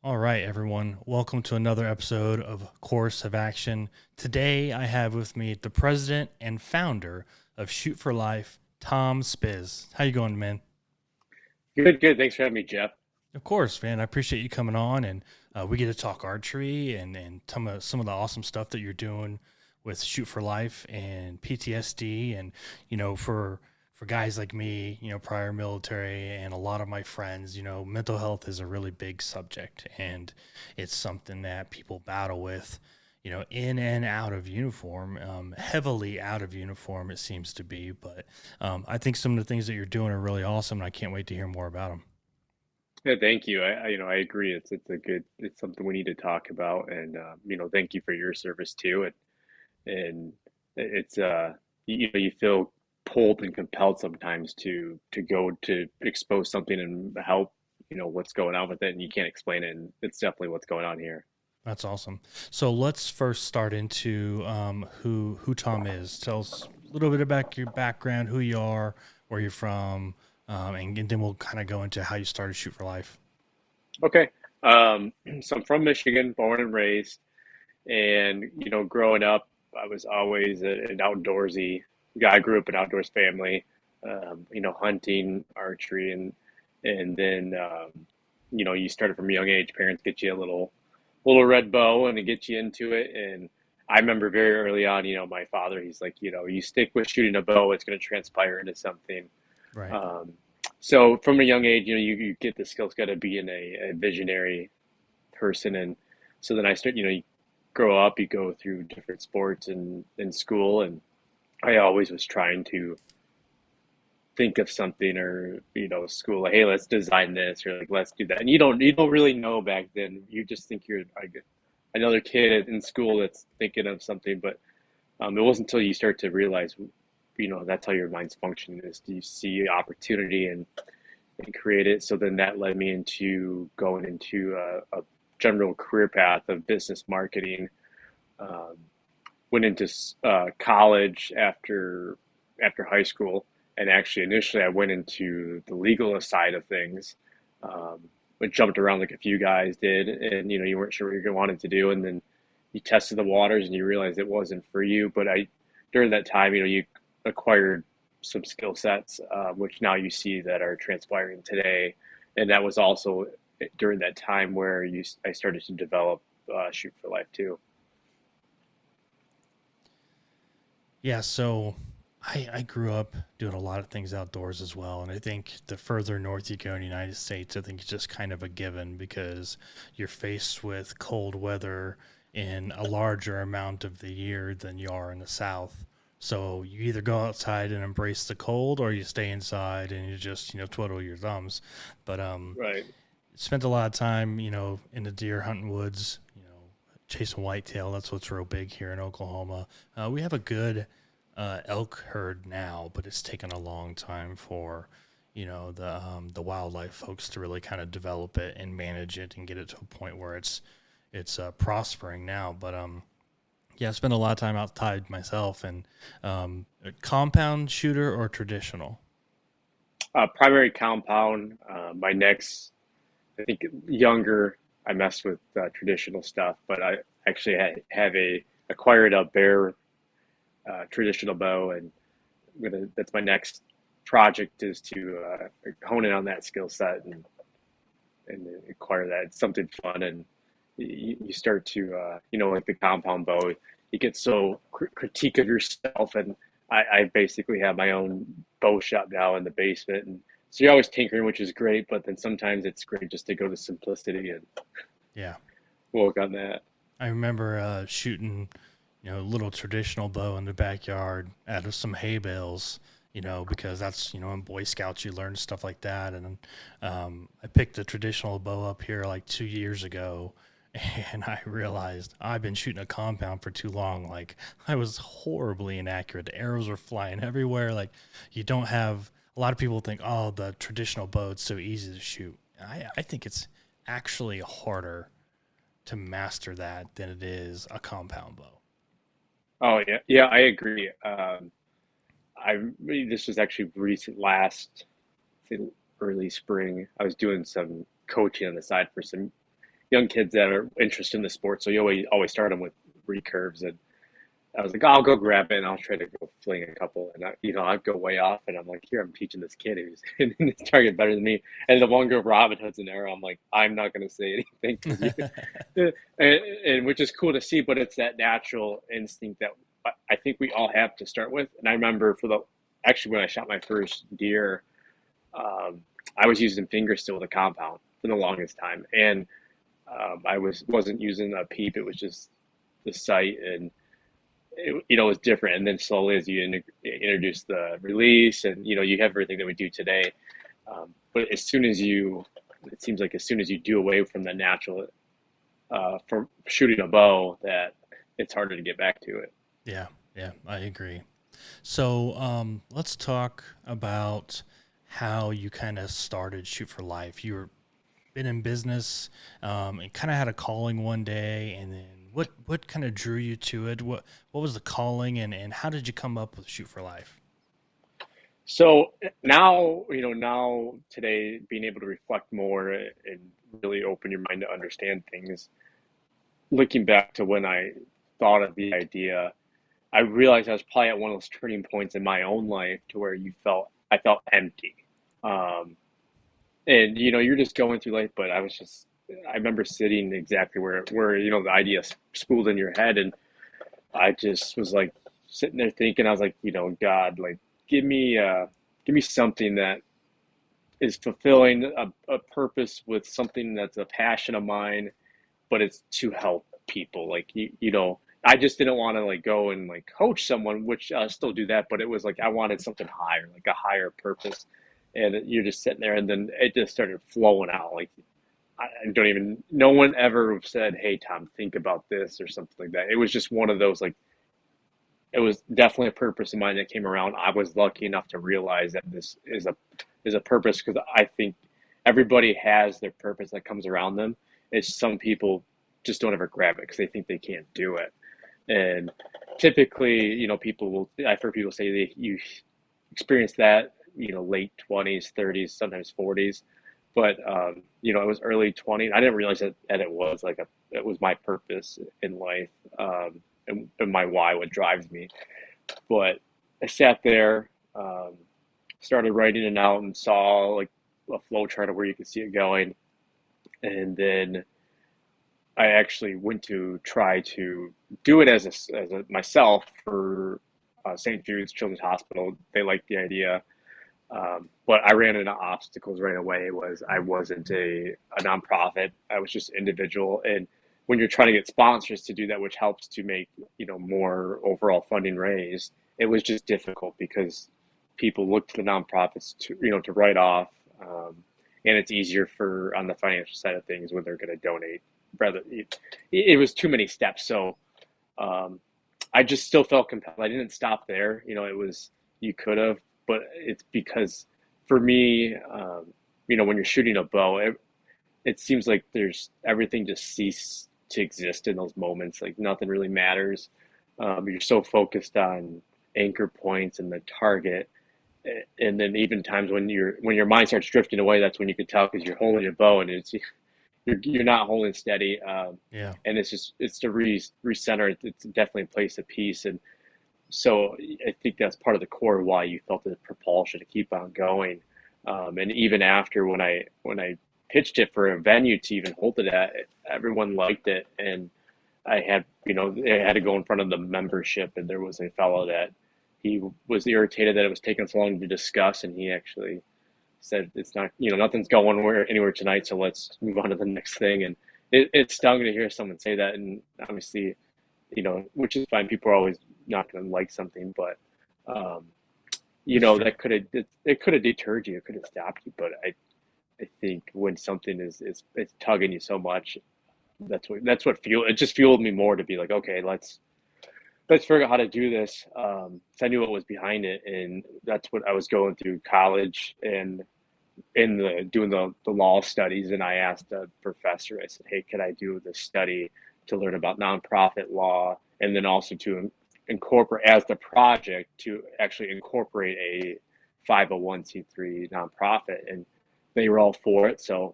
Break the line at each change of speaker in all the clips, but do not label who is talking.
All right, everyone. Welcome to another episode of Course of Action. Today, I have with me the president and founder of Shoot for Life, Tom Spisz. How you going, man?
Good, good. Thanks for having me, Jeff.
Of course, man. I appreciate you coming on, and we get to talk archery and some of the awesome stuff that you're doing with Shoot for Life and PTSD, and for guys like me, prior military, and a lot of my friends, mental health is a really big subject, and it's something that people battle with. In and out of uniform, heavily out of uniform, it seems to be. But I think some of the things that you're doing are really awesome, and I can't wait to hear more about them.
Yeah, thank you. I agree. It's something we need to talk about, and thank you for your service too. And it's you feel pulled and compelled sometimes to go to expose something and help, what's going on with it, and you can't explain it, and it's definitely what's going on here.
That's awesome. So let's first start into who Tom is. Tell us a little bit about your background, who you are, where you're from, and then we'll kind of go into how you started Shoot for Life.
Okay. So I'm from Michigan, born and raised. And, growing up, I was always an outdoorsy guy. I grew up in an outdoors family, hunting, archery, and then, you started from a young age. Parents get you a little red bow and to get you into it. And I remember very early on, my father, he's like, you stick with shooting a bow, it's going to transpire into something.
Right.
Um, so from a young age, you get the skill set of being a visionary person. And so then I start, you grow up, you go through different sports and in school, and I always was trying to think of something or school like, hey, let's design this or like let's do that. And you don't really know back then. You just think you're like another kid in school that's thinking of something, but it wasn't until you start to realize that's how your mind's functioning is you see opportunity and create it. So then that led me into going into a general career path of business marketing. Um, Went into college after high school, and actually initially I went into the legal side of things. Um, but jumped around like a few guys did, and you weren't sure what you wanted to do, and then you tested the waters and you realized it wasn't for you. But I during that time, you acquired some skill sets, which now you see that are transpiring today, and that was also during that time where I started to develop Shoot for Life too.
Yeah. So I grew up doing a lot of things outdoors as well. And I think the further north you go in the United States, I think it's just kind of a given because you're faced with cold weather in a larger amount of the year than you are in the South. So you either go outside and embrace the cold or you stay inside and you just, twiddle your thumbs. But
Right.
spent a lot of time, in the deer hunting woods, chasing whitetail. That's what's real big here in Oklahoma. We have a good elk herd now, but it's taken a long time for the wildlife folks to really kind of develop it and manage it and get it to a point where it's prospering now. But yeah, I spent a lot of time outside myself. And a compound shooter or traditional?
Primary compound. My next, I think younger, I messed with traditional stuff, but I actually have acquired a bear traditional bow, and that's my next project is to hone in on that skill set and acquire that. It's something fun, and you start to like the compound bow, you get so critique of yourself, and I basically have my own bow shop now in the basement, and so you're always tinkering, which is great, but then sometimes it's great just to go to simplicity and
Yeah.
work on that.
I remember shooting, a little traditional bow in the backyard out of some hay bales, because that's, in Boy Scouts you learn stuff like that. And I picked a traditional bow up here like 2 years ago, and I realized I've been shooting a compound for too long. Like I was horribly inaccurate. The arrows were flying everywhere. Like you don't have a lot of people think, oh, the traditional bow it's so easy to shoot. I think it's actually harder to master that than it is a compound bow.
Oh yeah, yeah, I agree. This was actually recent last, say, early spring. I was doing some coaching on the side for some young kids that are interested in the sport. So you always start them with recurves, and I was like, I'll go grab it and I'll try to go fling a couple. And I'd go way off, and I'm like, here, I'm teaching this kid who's hitting his target better than me. And the one girl, Robin Hood's an arrow. I'm like, I'm not going to say anything because and which is cool to see, but it's that natural instinct that I think we all have to start with. And I remember actually when I shot my first deer, I was using finger still with a compound for the longest time. And I wasn't using a peep. It was just the sight, and it was different. And then slowly, as you introduce the release, and you have everything that we do today. But it seems like as soon as you do away from the natural for shooting a bow, that it's harder to get back to it.
Yeah, yeah, I agree. So let's talk about how you kind of started Shoot for Life. You were been in business and kind of had a calling one day, and then what kind of drew you to it? What was the calling, and how did you come up with Shoot for Life?
So now today, being able to reflect more and really open your mind to understand things, looking back to when I thought of the idea, I realized I was probably at one of those turning points in my own life to where I felt empty. Um, and you're just going through life, but I remember sitting exactly where the idea spooled in your head, and I just was like sitting there thinking, I was like, God, like give me give me something that is fulfilling a purpose with something that's a passion of mine, but it's to help people. Like I just didn't want to like go and like coach someone, which I still do that, but it was like I wanted something higher, like a higher purpose. And you're just sitting there, and then it just started flowing out. Like I don't even. No one ever said, "Hey, Tom, think about this" or something like that. It was just one of those like. It was definitely a purpose of mine that came around. I was lucky enough to realize that this is a purpose, because I think everybody has their purpose that comes around them. It's some people just don't ever grab it because they think they can't do it. And typically, I've heard people say you experience that, late 20s, 30s, sometimes 40s. But, it was early 20s. I didn't realize that it was my purpose in life, and my why, what drives me. But I sat there, started writing it out, and saw like a flow chart of where you could see it going. And then I actually went to try to do it as a myself for St. Jude's Children's Hospital. They liked the idea, but I ran into obstacles right away. I wasn't a nonprofit. I was just individual, and when you're trying to get sponsors to do that, which helps to make more overall funding raise, it was just difficult because people look to the nonprofits to write off, and it's easier for on the financial side of things when they're going to donate. Rather, it was too many steps. So um, I just still felt compelled. I didn't stop there. It was you could have, but it's because for me, when you're shooting a bow, it seems like there's everything just ceased to exist in those moments. Like nothing really matters. You're so focused on anchor points and the target, and then even times when your mind starts drifting away, that's when you can tell because you're holding your bow and you're not holding steady.
Yeah.
And it's to recenter. It's definitely a place of peace, and so I think that's part of the core of why you felt the propulsion to keep on going. And even after when I pitched it for a venue to even hold it at, everyone liked it, and I had to go in front of the membership, and there was a fellow that he was irritated that it was taking so long to discuss, and he actually said it's not, nothing's going anywhere tonight, so let's move on to the next thing. And it stung to hear someone say that, and obviously, which is fine. People are always not going to like something, but
Sure.
that it could have deterred you, it could have stopped you. But I think when something is it's tugging you so much, that's what fueled it. Just fueled me more to be like, okay, let's figure out how to do this. So I knew what was behind it, and that's what I was going through college and in doing the law studies. And I asked a professor, I said, hey, could I do this study to learn about nonprofit law, and then also to incorporate as the project to actually incorporate a 501c3 nonprofit. And they were all for it. So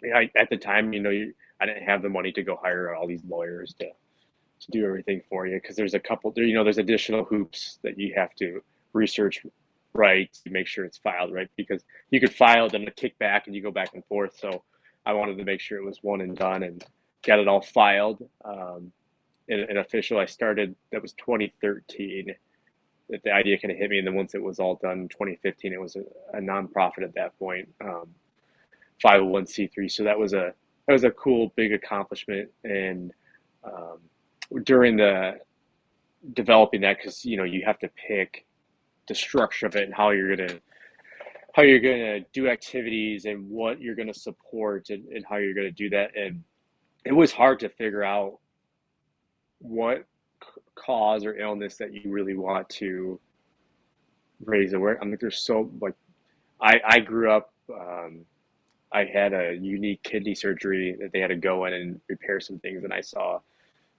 at the time, I didn't have the money to go hire all these lawyers to do everything for you, because there's a couple there, there's additional hoops that you have to research right to make sure it's filed right, because you could file then a kickback and you go back and forth. So I wanted to make sure it was one and done and got it all filed. And official, I started, that was 2013 that the idea kind of hit me, and then once it was all done in 2015, it was a nonprofit at that point, 501c3. So that was a cool big accomplishment. And during the developing that, because you have to pick the structure of it and how you're gonna do activities and what you're gonna support, and how you're gonna do that. And it was hard to figure out what cause or illness that you really want to raise awareness. I mean, there's so like I grew up. I had a unique kidney surgery that they had to go in and repair some things, and I saw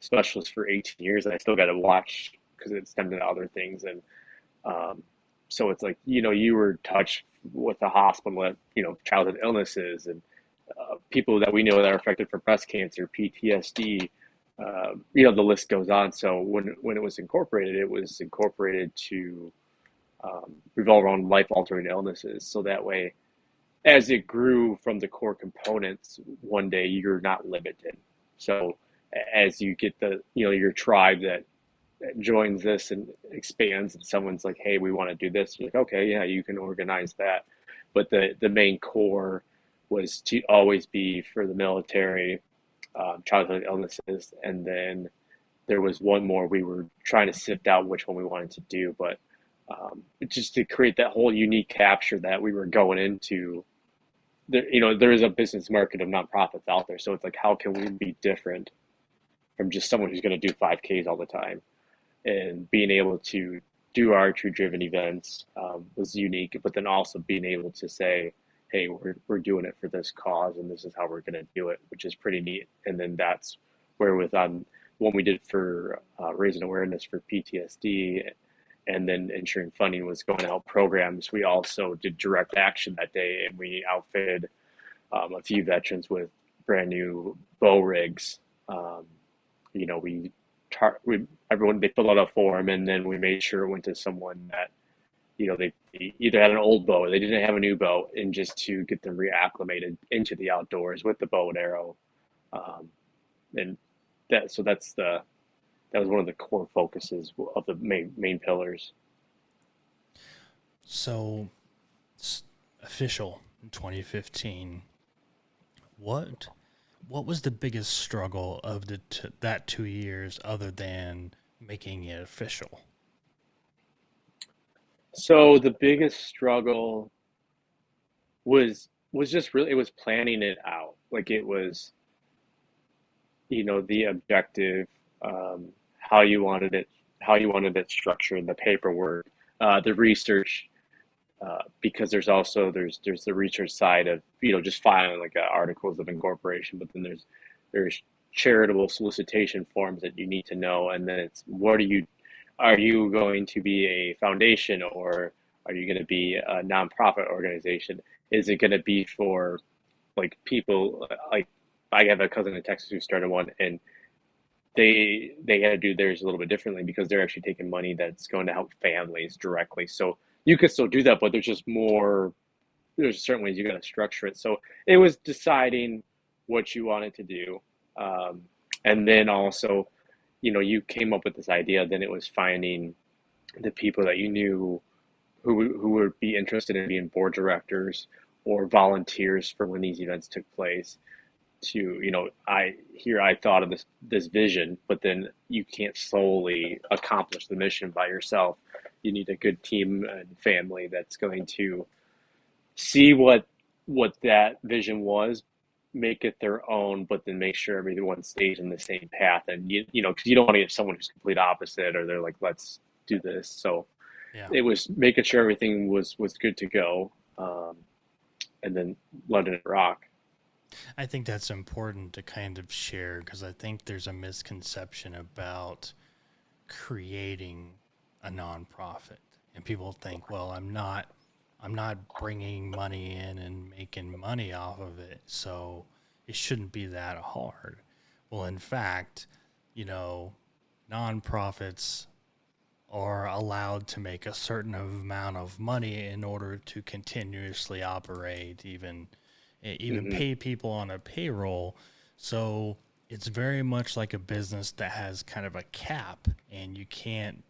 specialists for 18 years, and I still got to watch because it stemmed into other things. And so it's like you were touched with the hospital at childhood illnesses, and people that we know that are affected from breast cancer, PTSD. The list goes on. So when it was incorporated to revolve around life altering illnesses. So that way, as it grew from the core components, one day you're not limited. So as you get your tribe that joins this and expands, and someone's like, hey, we want to do this, you're like, okay, yeah, you can organize that. But the main core was to always be for the military, childhood illnesses, and then there was one more we were trying to sift out which one we wanted to do, but just to create that whole unique capture that we were going into. There is a business market of nonprofits out there, so it's like, how can we be different from just someone who's going to do 5Ks all the time? And being able to do archery driven events was unique, but then also being able to say, hey, we're doing it for this cause, and this is how we're going to do it, which is pretty neat. And then that's where with what we did for raising awareness for PTSD, and then ensuring funding was going to help programs. We also did direct action that day, and we outfitted a few veterans with brand new bow rigs. Everyone, they filled out a form, and then we made sure it went to someone that they either had an old bow or they didn't have a new bow, and just to get them reacclimated into the outdoors with the bow and arrow. And that was one of the core focuses of the main pillars.
So, official in 2015. What was the biggest struggle of that 2 years, other than making it official?
So the biggest struggle was just really, it was planning it out. Like, it was the objective, how you wanted it structured, the paperwork, the research, because there's the research side of just filing like articles of incorporation, but then there's charitable solicitation forms that you need to know, and then it's, are you going to be a foundation, or are you going to be a nonprofit organization? Is it going to be for like people like, I have a cousin in Texas who started one, and they had to do theirs a little bit differently because they're actually taking money that's going to help families directly. So you could still do that, but there's certain ways you got to structure it. So it was deciding what you wanted to do. And then also, you came up with this idea, then it was finding the people that you knew who would be interested in being board directors or volunteers for when these events took place. I thought of this vision, but then you can't solely accomplish the mission by yourself. You need a good team and family that's going to see what that vision was, make it their own, but then make sure everyone stays in the same path. And because you don't want to get someone who's complete opposite, or they're like, let's do this. So
Yeah.
it was making sure everything was good to go, and then letting it rock.
I think that's important to kind of share, because I think there's a misconception about creating a nonprofit, and people think, well, I'm not bringing money in and making money off of it, so it shouldn't be that hard. Well, in fact, you know, nonprofits are allowed to make a certain amount of money in order to continuously operate, even
Hmm.
pay people on a payroll. So it's very much like a business that has kind of a cap, and you can't.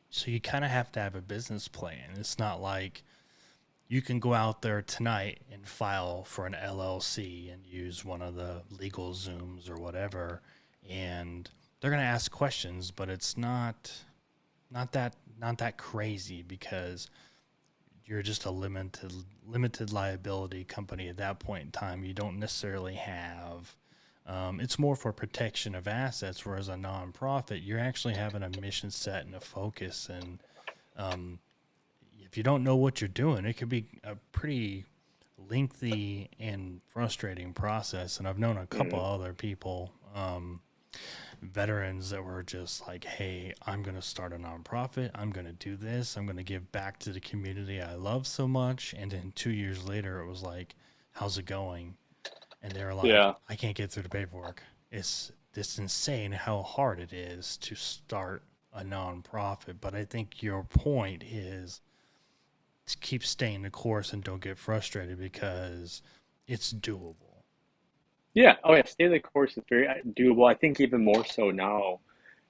So you kind of have to have a business plan. It's not like you can go out there tonight and file for an LLC and use one of the legal Zooms or whatever, and they're going to ask questions, but it's not that crazy because you're just a limited liability company at that point in time. You don't necessarily have. It's more for protection of assets, whereas a nonprofit, you're actually having a mission set and a focus. And um, if you don't know what you're doing, it could be a pretty lengthy and frustrating process. And I've known a couple
Hmm.
other people, veterans that were just like, hey, I'm going to start a nonprofit. I'm going to do this. I'm going to give back to the community I love so much. And then 2 years later, it was like, how's it going? And they were like,
Yeah.
I can't get through the paperwork. It's insane how hard it is to start a nonprofit. But I think your point is to keep staying the course and don't get frustrated because it's doable.
Yeah. Oh, yeah. Stay the course is very doable. I think even more so now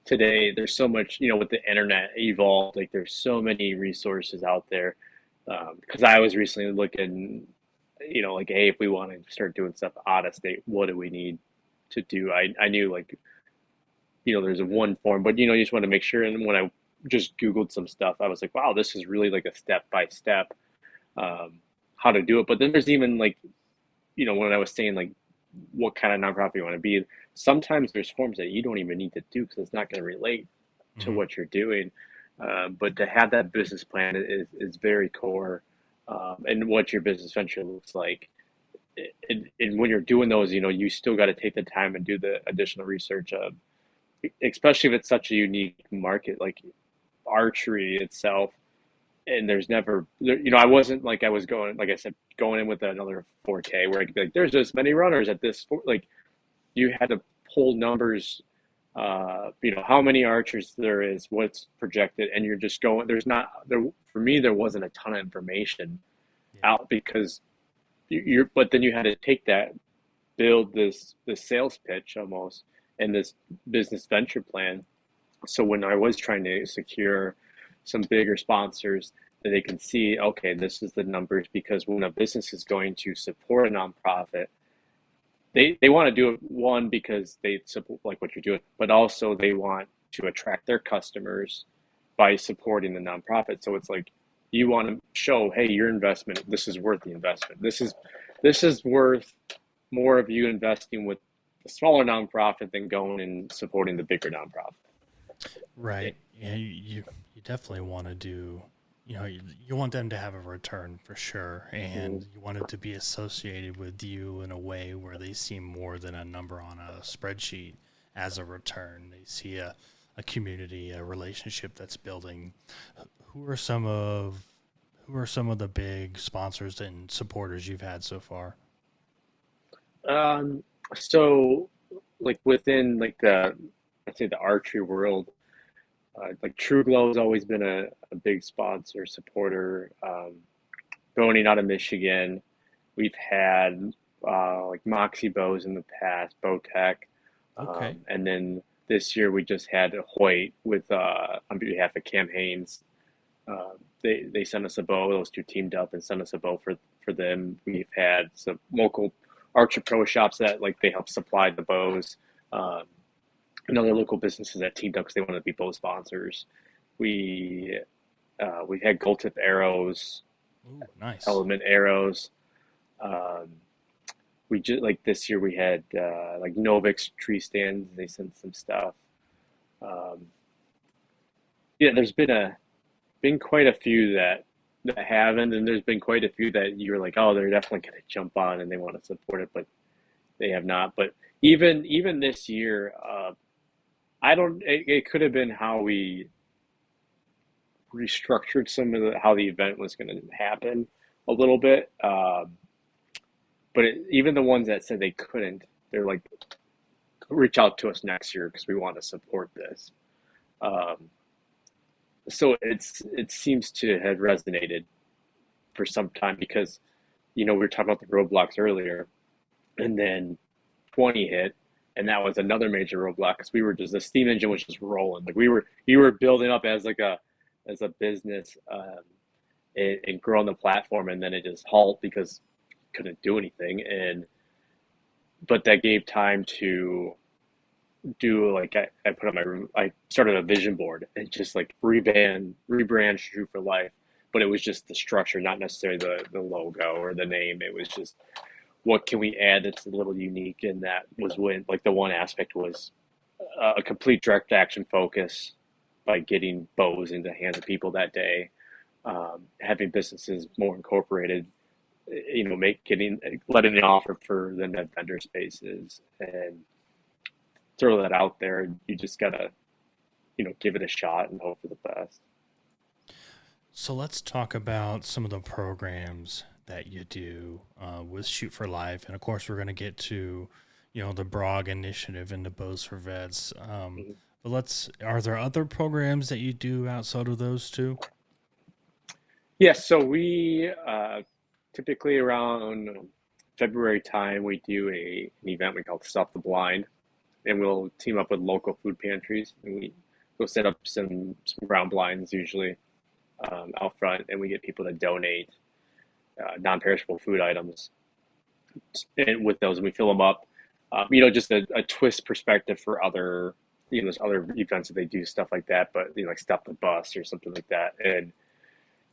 today. There's so much, with the internet evolved. Like there's so many resources out there. Because I was recently looking, like, hey, if we want to start doing stuff out of state, what do we need to do? I knew like, there's a one form, but you just want to make sure. And when I just Googled some stuff, I was like, wow, this is really like a step by step how to do it. But then there's even like, when I was saying like what kind of nonprofit you want to be, sometimes there's forms that you don't even need to do because it's not going to relate to
Mm-hmm.
what you're doing. But to have that business plan is very core, and what your business venture looks like. And when you're doing those, you still got to take the time and do the additional research, especially if it's such a unique market like archery itself. And there's never, I wasn't like I was going, like I said, going in with another 4K where I could be like, there's this many runners at this, like you had to pull numbers, how many archers there is, what's projected, and you're just going. There's not there for me. There wasn't a ton of information
Yeah.
out because you're. But then you had to take that, build this sales pitch almost, and this business venture plan. So when I was trying to secure some bigger sponsors that they can see, okay, this is the numbers because when a business is going to support a nonprofit, they want to do it one because they support like what you're doing, but also they want to attract their customers by supporting the nonprofit. So it's like you want to show, hey, your investment, this is worth the investment. This is worth more of you investing with the smaller nonprofit than going and supporting the bigger nonprofit.
Right. Yeah, you definitely want to do, you want them to have a return for sure.
Mm-hmm.
And you want it to be associated with you in a way where they see more than a number on a spreadsheet as a return. They see a community, a relationship that's building. Who are some of who are some of the big sponsors and supporters you've had so far?
Um, so like within like I'd say the archery world, like True Glow has always been a big sponsor, supporter. Boning out of Michigan, we've had like Moxie Bows in the past, Bowtech,
Okay.
and then this year we just had Hoyt with on behalf of Cam Haynes. They sent us a bow. Those two teamed up and sent us a bow for them. We've had some local archer pro shops that like they help supply the bows. Um, and other local businesses that teamed up because they wanted to be bow sponsors. We we had gold tip arrows,
Ooh, nice.
element arrows. Um, we just like this year we had like Novix tree stands. They sent some stuff. Um, yeah, there's been quite a few that haven't, and there's been quite a few that you're like, oh, they're definitely going to jump on and they want to support it, but they have not. But even this year, I don't. It could have been how we restructured some of how the event was going to happen a little bit. But even the ones that said they couldn't, they're like, reach out to us next year because we want to support this. Um, so it seems to have resonated for some time because we were talking about the roadblocks earlier, and then 20 hit, and that was another major roadblock because we were just the steam engine was just rolling. Like we were building up as like a business, and growing the platform, and then it just halt because couldn't do anything. And but that gave time to do like I put on my room. I started a vision board and just like rebrand Shoot for Life, but it was just the structure, not necessarily the logo or the name. It was just what can we add that's a little unique, and that was when like the one aspect was a complete direct action focus by getting bows into the hands of people that day, having businesses more incorporated, letting the offer for them to have vendor spaces and throw that out there. You just gotta, give it a shot and hope for the best.
So let's talk about some of the programs that you do with Shoot for Life, and of course, we're going to get to, the BROG initiative and the Bows for Vets.
Mhm.
But are there other programs that you do outside of those two?
Yes, so we typically around February time we do an event we call Stop the Blind, and we'll team up with local food pantries, and we go set up some ground blinds usually, out front, and we get people to donate non-perishable food items, and with those, and we fill them up. Just a twist perspective for other, there's other events that they do stuff like that, but like Stop the Bus or something like that, and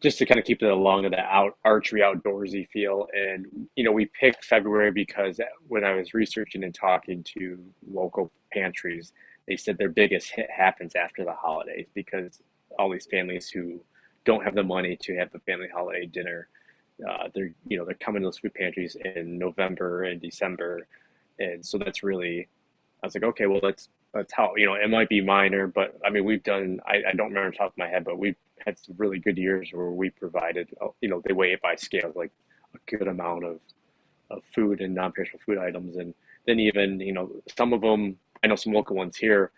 just to kind of keep it along in the archery outdoorsy feel. And we picked February because when I was researching and talking to local pantries, they said their biggest hit happens after the holidays because all these families who don't have the money to have the family holiday dinner, they're coming to those food pantries in November and December, and so that's really, I was like, okay, well, that's how, it might be minor, but I mean, we've done, I don't remember off the top of my head, but we've had some really good years where we provided, they weigh it by scale, like a good amount of food and non-perishable food items. And then even, some of them, I know some local ones here,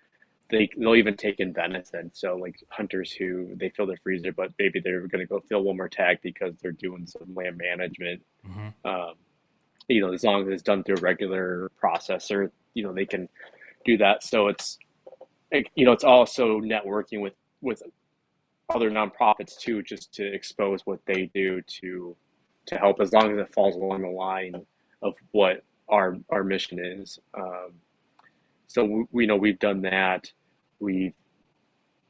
they'll even take in venison. So like hunters who they fill their freezer, but maybe they're going to go fill one more tag because they're doing some land management.
Mm-hmm.
Um, as long as it's done through a regular processor, they can do that. So it's also networking with other nonprofits too, just to expose what they do to help, as long as it falls along the line of what our mission is. So we know we've done that. We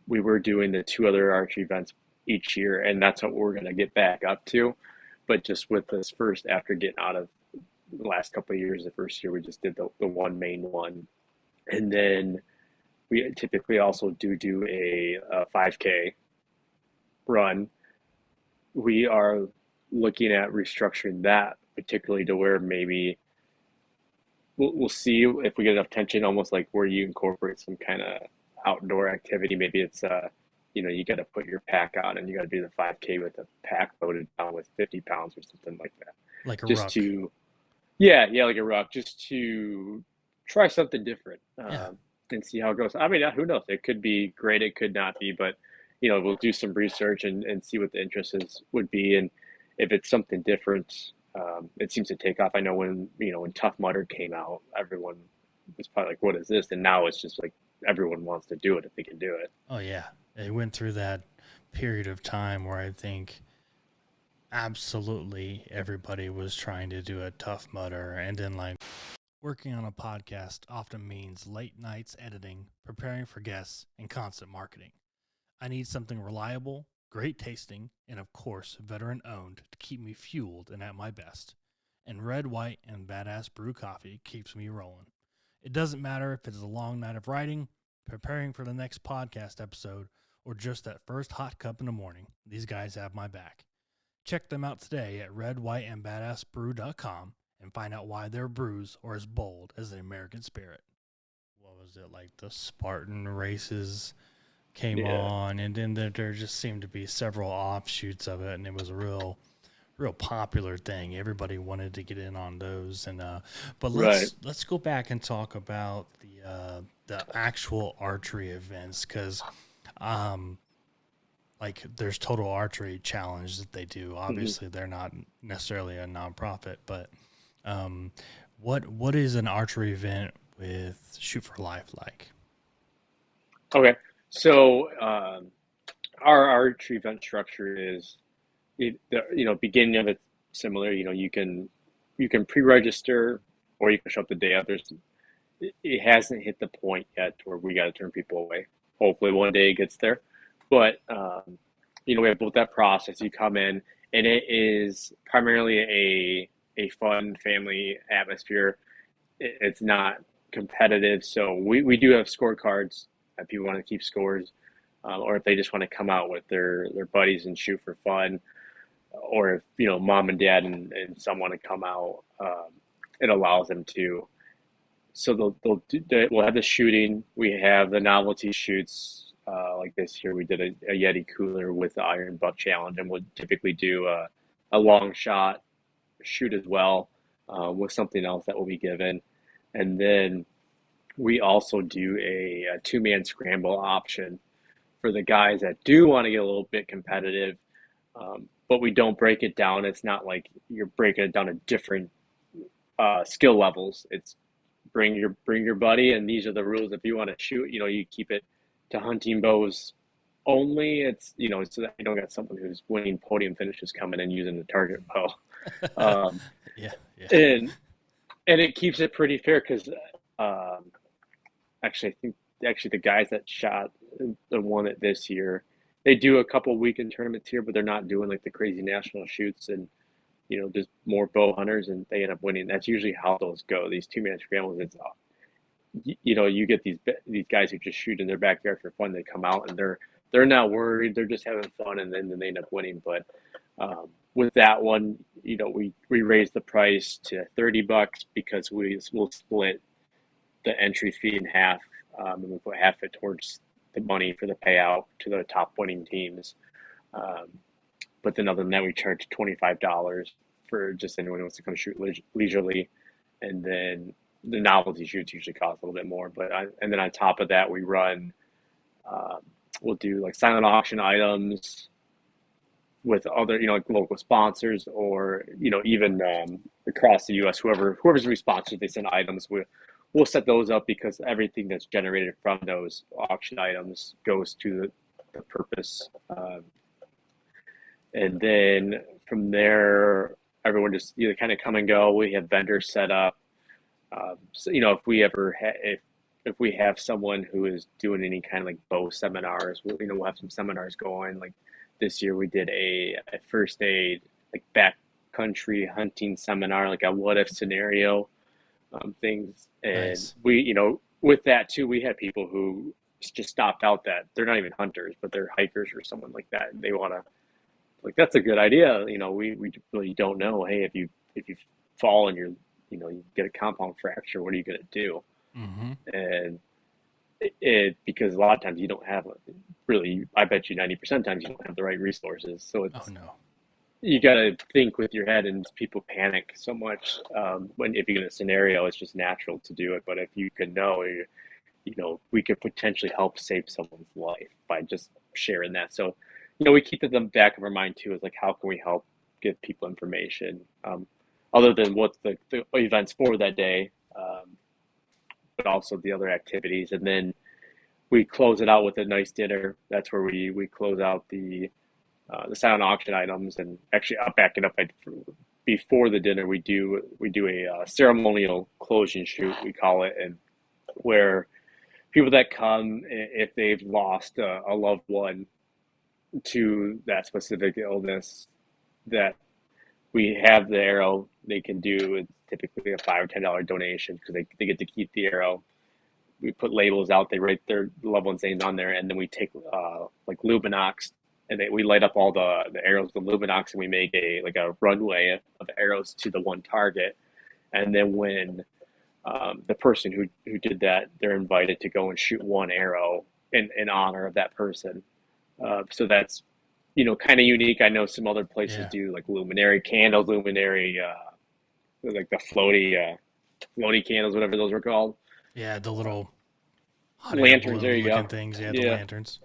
were doing the two other archery events each year, and that's what we're going to get back up to. But just with this first, after getting out of the last couple of years, the first year we just did the one main one, and then we typically also do a 5K run. We are looking at restructuring that, particularly to where maybe we'll see if we get enough tension, almost like where you incorporate some kind of outdoor activity. Maybe it's you got to put your pack on and you got to do the 5K with a pack loaded down with 50 pounds or something like that.
Like a
Just
ruck.
to, yeah, like a ruck, just to try something different,
Yeah.
and see how it goes. I mean, who knows? It could be great, it could not be, but we'll do some research and see what the interest would be, and if it's something different, it seems to take off. I know when Tough Mudder came out, everyone was probably like, "What is this?" And now it's just like everyone wants to do it if they can do it.
Oh yeah. It went through that period of time where I think absolutely everybody was trying to do a Tough Mudder, and then like working on a podcast often means late nights editing, preparing for guests, and constant marketing. I need something reliable, great tasting, and of course, veteran owned to keep me fueled and at my best. And red, white, and badass brew coffee keeps me rolling. It doesn't matter if it is a long night of writing, preparing for the next podcast episode, or just that first hot cup in the morning. These guys have my back. Check them out today at redwhiteandbadassbrew.com and find out why their brews are as bold as the American spirit. What was it, like the Spartan races came
Yeah.
on, and then there just seemed to be several offshoots of it, and it was a real real popular thing. Everybody wanted to get in on those, and but
Right.
let's go back and talk about the actual archery events because um, like there's Total Archery Challenge that they do.
Hmm.
Obviously, they're not necessarily a nonprofit, but um, what is an archery event with Shoot for Life like?
Okay. So our archery event structure is beginning of it similar. You can pre-register or you can show up the day of. It hasn't hit the point yet where we got to turn people away. Hopefully one day it gets there. But we have both that process. You come in, and it is primarily a fun family atmosphere. It's not competitive, so we do have scorecards if people want to keep scores, or if they just want to come out with their buddies and shoot for fun, or if mom and dad and son want to come out, it allows them to. So we'll have the shooting. We have the novelty shoots. Like this year, we did a Yeti cooler with the Iron Buck Challenge, and we'll typically do a long shot shoot as well, with something else that will be given. And then we also do a two-man scramble option for the guys that do want to get a little bit competitive, but we don't break it down. It's not like you're breaking it down to different skill levels. It's bring your buddy, and these are the rules. If you want to shoot, you keep it to hunting bows only. It's so that you don't got someone who's winning podium finishes coming and using the target bow. Um,
Yeah, yeah,
and and it keeps it pretty fair because um, actually, I think actually the guys that shot the won it this year, they do a couple weekend tournaments here, but they're not doing like the crazy national shoots and just more bow hunters, and they end up winning. That's usually how those go. These two-man scrambles, it's you get these guys who just shoot in their backyard for fun. They come out and they're not worried. They're just having fun, and then they end up winning. But with that one, we raised the price to $30 because we'll split the entry fee in half, and we put half it towards the money for the payout to the top winning teams. Um, but then other than that, we charge $25 for just anyone who wants to come shoot leisurely, and then the novelty shoots usually cost a little bit more. And then on top of that, we run. Um, we'll do like silent auction items with other, like local sponsors, or even across the U.S. Whoever's responsive, they send items. We'll set those up because everything that's generated from those auction items goes to the purpose. And then from there, everyone just either kind of come and go. We have vendors set up. So if we ever if we have someone who is doing any kind of like bow seminars, we'll have some seminars going. Like this year, we did a first aid like backcountry hunting seminar, like a what if scenario, things. And
nice.
with that too, we had people who just stopped out that they're not even hunters, but they're hikers or someone like that. They want to like that's a good idea. We really don't know. Hey, if you fall and you get a compound fracture, what are you going to do?
Mm-hmm.
And it because a lot of times you don't have really. I bet you 90% of times you don't have the right resources. So
Oh
it's
no.
you got to think with your head, and people panic so much when if you're in a scenario, it's just natural to do it. But if you can know, we could potentially help save someone's life by just sharing that. So, we keep it in the back of our mind too, is like, how can we help give people information, other than what the events for that day, but also the other activities. And then we close it out with a nice dinner. That's where we close out the silent auction items. And actually, I'll back it up. Before the dinner, we do a ceremonial closing shoot, we call it, and where people that come, if they've lost a loved one to that specific illness, that we have the arrow they can do. It's typically a $5 or $10 donation because they get to keep the arrow. We put labels out, they write their loved one's name on there, and then we take like Luminox, and we light up all the arrows with Luminox, and we make a runway of arrows to the one target. And then when the person who did that, they're invited to go and shoot one arrow in honor of that person. So that's kind of unique. I know some other places
Yeah.
do like luminary candles, luminary, like the floaty candles, whatever those were called.
Yeah, the
Uh,
little hot air
Lanterns, there
balloon
you go.
looking things. Yeah, the
Yeah.
lanterns.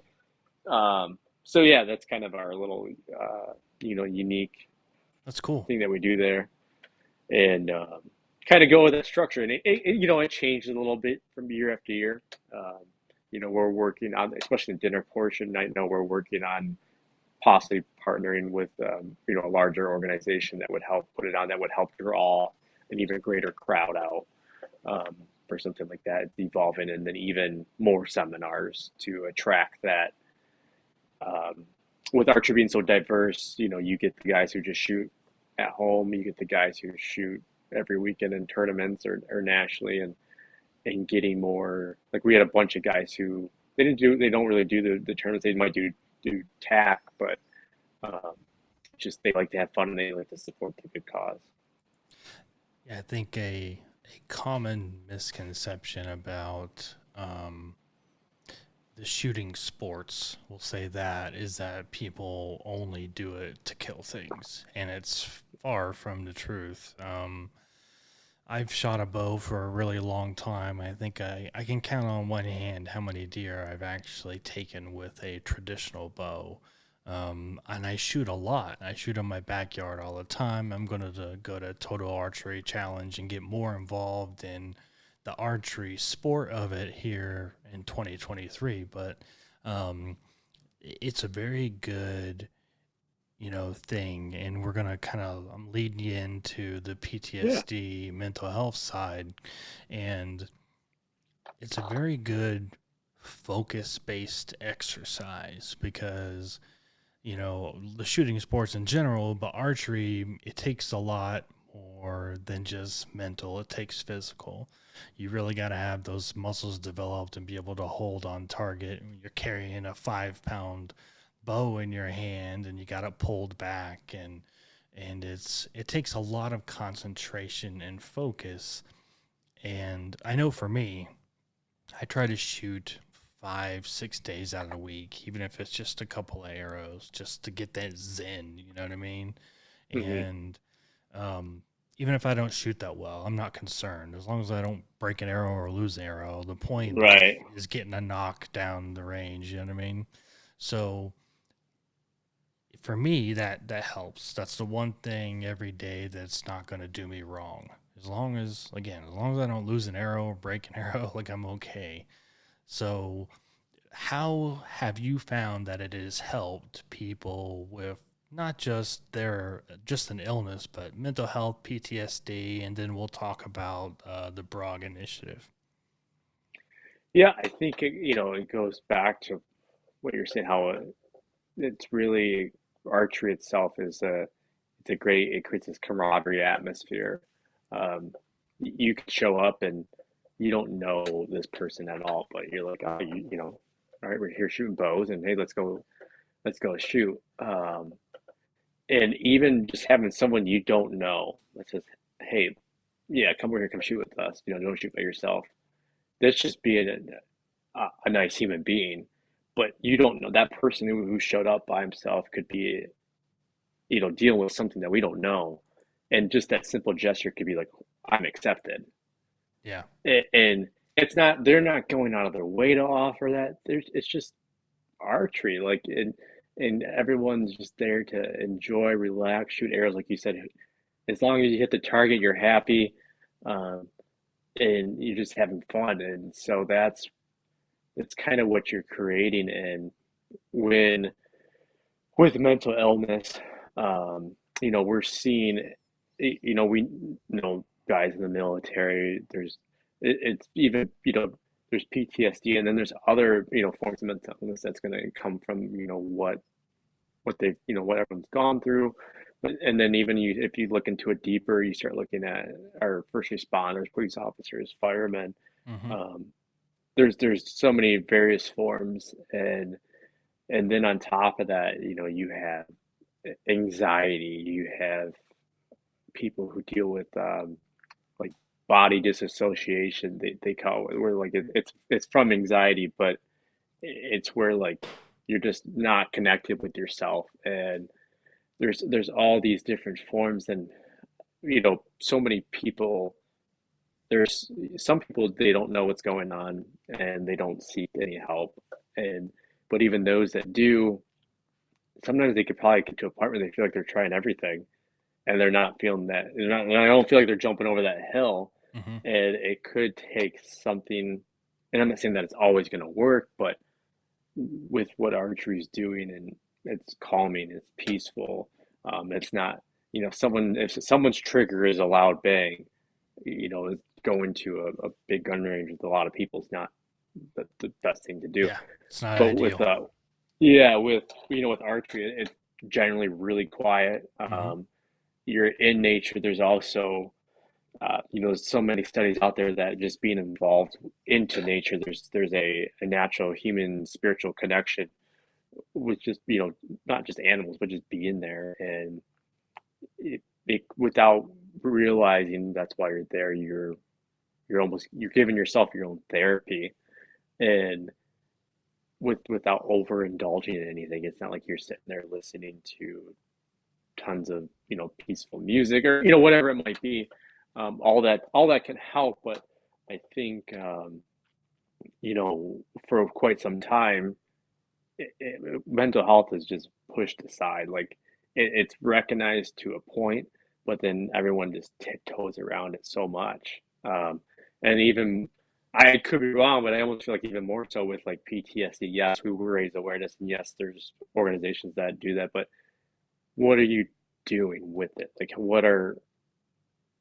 So yeah, that's kind of our little, unique
That's cool.
thing that we do there, and kind of go with that structure. And it changes a little bit from year after year. Um, we're working on, especially the dinner portion. I know we're working on possibly partnering with, a larger organization that would help put it on, that would help draw an even greater crowd out, for something like that, evolving, and then even more seminars to attract that. Um, with archery being so diverse, you get the guys who just shoot at home, you get the guys who shoot every weekend in tournaments or nationally, and getting more, like we had a bunch of guys who they don't really do the tournaments. They might do tack, but um, just they like to have fun and they like to support the good cause.
Yeah, I think a common misconception about the shooting sports, we'll say that, is that people only do it to kill things, and it's far from the truth. I've shot a bow for a really long time. I think I can count on one hand how many deer I've actually taken with a traditional bow. And I shoot a lot. I shoot in my backyard all the time. I'm going to go to Total Archery Challenge and get more involved in the archery sport of it here in 2023. But um, it's a very good thing, and we're gonna kind of I'm leading you into the
Yeah.
PTSD mental health side, and it's a very good focus based exercise because the shooting sports in general, but archery, it takes a lot more than just mental. It takes physical. You really got to have those muscles developed and be able to hold on target. You're carrying a 5 pound bow in your hand and you got it pulled back, and it takes a lot of concentration and focus. And I know for me, I try to shoot 5, 6 days out of the week, even if it's just a couple of arrows, just to get that zen. You know what I mean?
Hmm.
And um, even if I don't shoot that well, I'm not concerned as long as I don't break an arrow or lose an arrow. The point
Right.
is getting a knock down the range. You know what I mean? So for me, that helps. That's the one thing every day that's not going to do me wrong. As long as I don't lose an arrow or break an arrow, like I'm okay. So, how have you found that it has helped people with not just an illness, but mental health, PTSD, and then we'll talk about the BROG initiative.
Yeah, I think it goes back to what you're saying, how it's really, archery itself is it creates this camaraderie atmosphere. You can show up and you don't know this person at all, but you're like, oh, all right, we're here shooting bows, and hey, let's go shoot. And even just having someone you don't know that says, hey, yeah, come over here, come shoot with us. Don't shoot by yourself. That's just being a nice human being. But you don't know that person who showed up by himself could be, dealing with something that we don't know. And just that simple gesture could be like, I'm accepted.
Yeah,
And it's not, they're not going out of their way to offer that. It's just archery. Like, and everyone's just there to enjoy, relax, shoot arrows. Like you said, as long as you hit the target, you're happy. Um, and you're just having fun. And so that's kind of what you're creating. And when with mental illness, we're seeing, we know guys in the military. It's even, there's PTSD, and then there's other, forms of mental illness that's going to come from, what they, what everyone's gone through. And then even if you look into it deeper, you start looking at our first responders, police officers, firemen.
hmm
Um, there's so many various forms, and then on top of that, you have anxiety, you have people who deal with, like body disassociation. They call it, where like it's from anxiety, but it's where like you're just not connected with yourself. And there's all these different forms, and so many people, there's some people, they don't know what's going on and they don't seek any help. And but even those that do, sometimes they could probably get to a point where they feel like they're trying everything and they're not feeling that, I don't feel like they're jumping over that hill.
Hmm.
And it could take something, and I'm not saying that it's always going to work, but with what archery is doing, and it's calming, it's peaceful. It's not, someone, if someone's trigger is a loud bang, going to a big gun range with a lot of people is not the best thing to do.
Yeah, it's not
But with
ideal.
yeah, with archery, it's generally really quiet.
Hmm.
You're in nature. There's also there's so many studies out there that just being involved into nature, there's a natural human spiritual connection with just not just animals, but just being there. And without realizing that's why you're there, you're giving yourself your own therapy. And without overindulging in anything, it's not like you're sitting there listening to tons of peaceful music, or whatever it might be. All that can help, but I think for quite some time, mental health is just pushed aside. Like it's recognized to a point, but then everyone just tiptoes around it so much. And even, I could be wrong, but I almost feel like even more so with like PTSD. Yes, we raise awareness, and yes, there's organizations that do that, but what are you doing with it? Like, what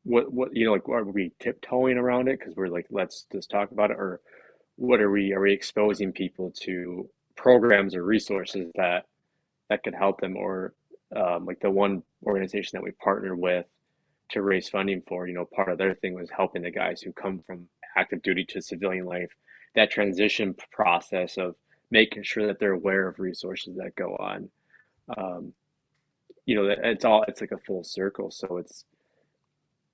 like, are we tiptoeing around it because we're like, let's just talk about it, or what are we exposing people to programs or resources that could help them, or like the one organization that we partnered with to raise funding for, part of their thing was helping the guys who come from active duty to civilian life, that transition process of making sure that they're aware of resources that go on. Um, that it's like a full circle. So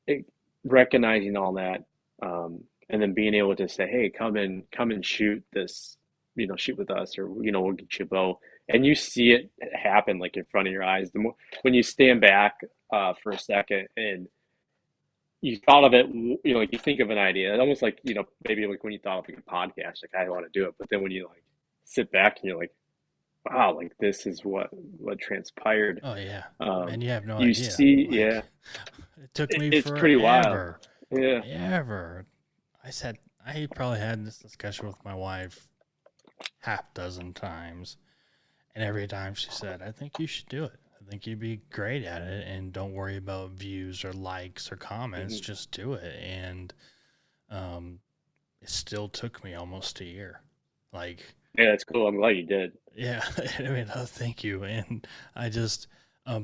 it, recognizing all that, and then being able to say, hey, come and shoot this, shoot with us, or we'll get you a bow, and you see it happen like in front of your eyes. The more when you stand back for a second and you thought of it, like you think of an idea, it's almost like maybe like when you thought of like a podcast, like I want to do it, but then when you like sit back and you're like, wow, like this is what transpired.
Oh yeah,
Um,
and you have no
you
idea.
see, yeah,
Like, it took me
it's pretty wild.
forever,
Yeah.
ever. I probably had this discussion with my wife half dozen times, and every time she said, "I think you should do it. I think you'd be great at it, and don't worry about views or likes or comments.
Mhm.
Just do it." And um, it still took me almost a year. Like,
Yeah, that's cool. I'm glad you did.
yeah, I mean, thank you. And I just, but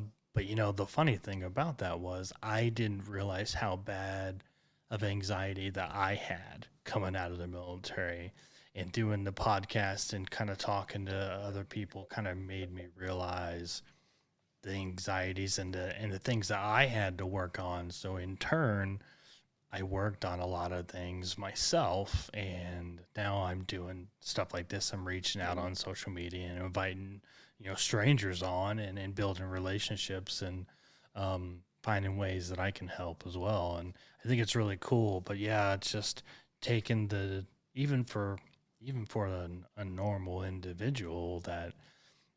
the funny thing about that was I didn't realize how bad of anxiety that I had coming out of the military, and doing the podcast and kind of talking to other people kind of made me realize the anxieties and the things that I had to work on. So in turn, I worked on a lot of things myself, and now I'm doing stuff like this. I'm reaching out
Mhm.
on social media and inviting, strangers on, and building relationships, and finding ways that I can help as well. And I think it's really cool. But yeah, it's just taking the even for a normal individual that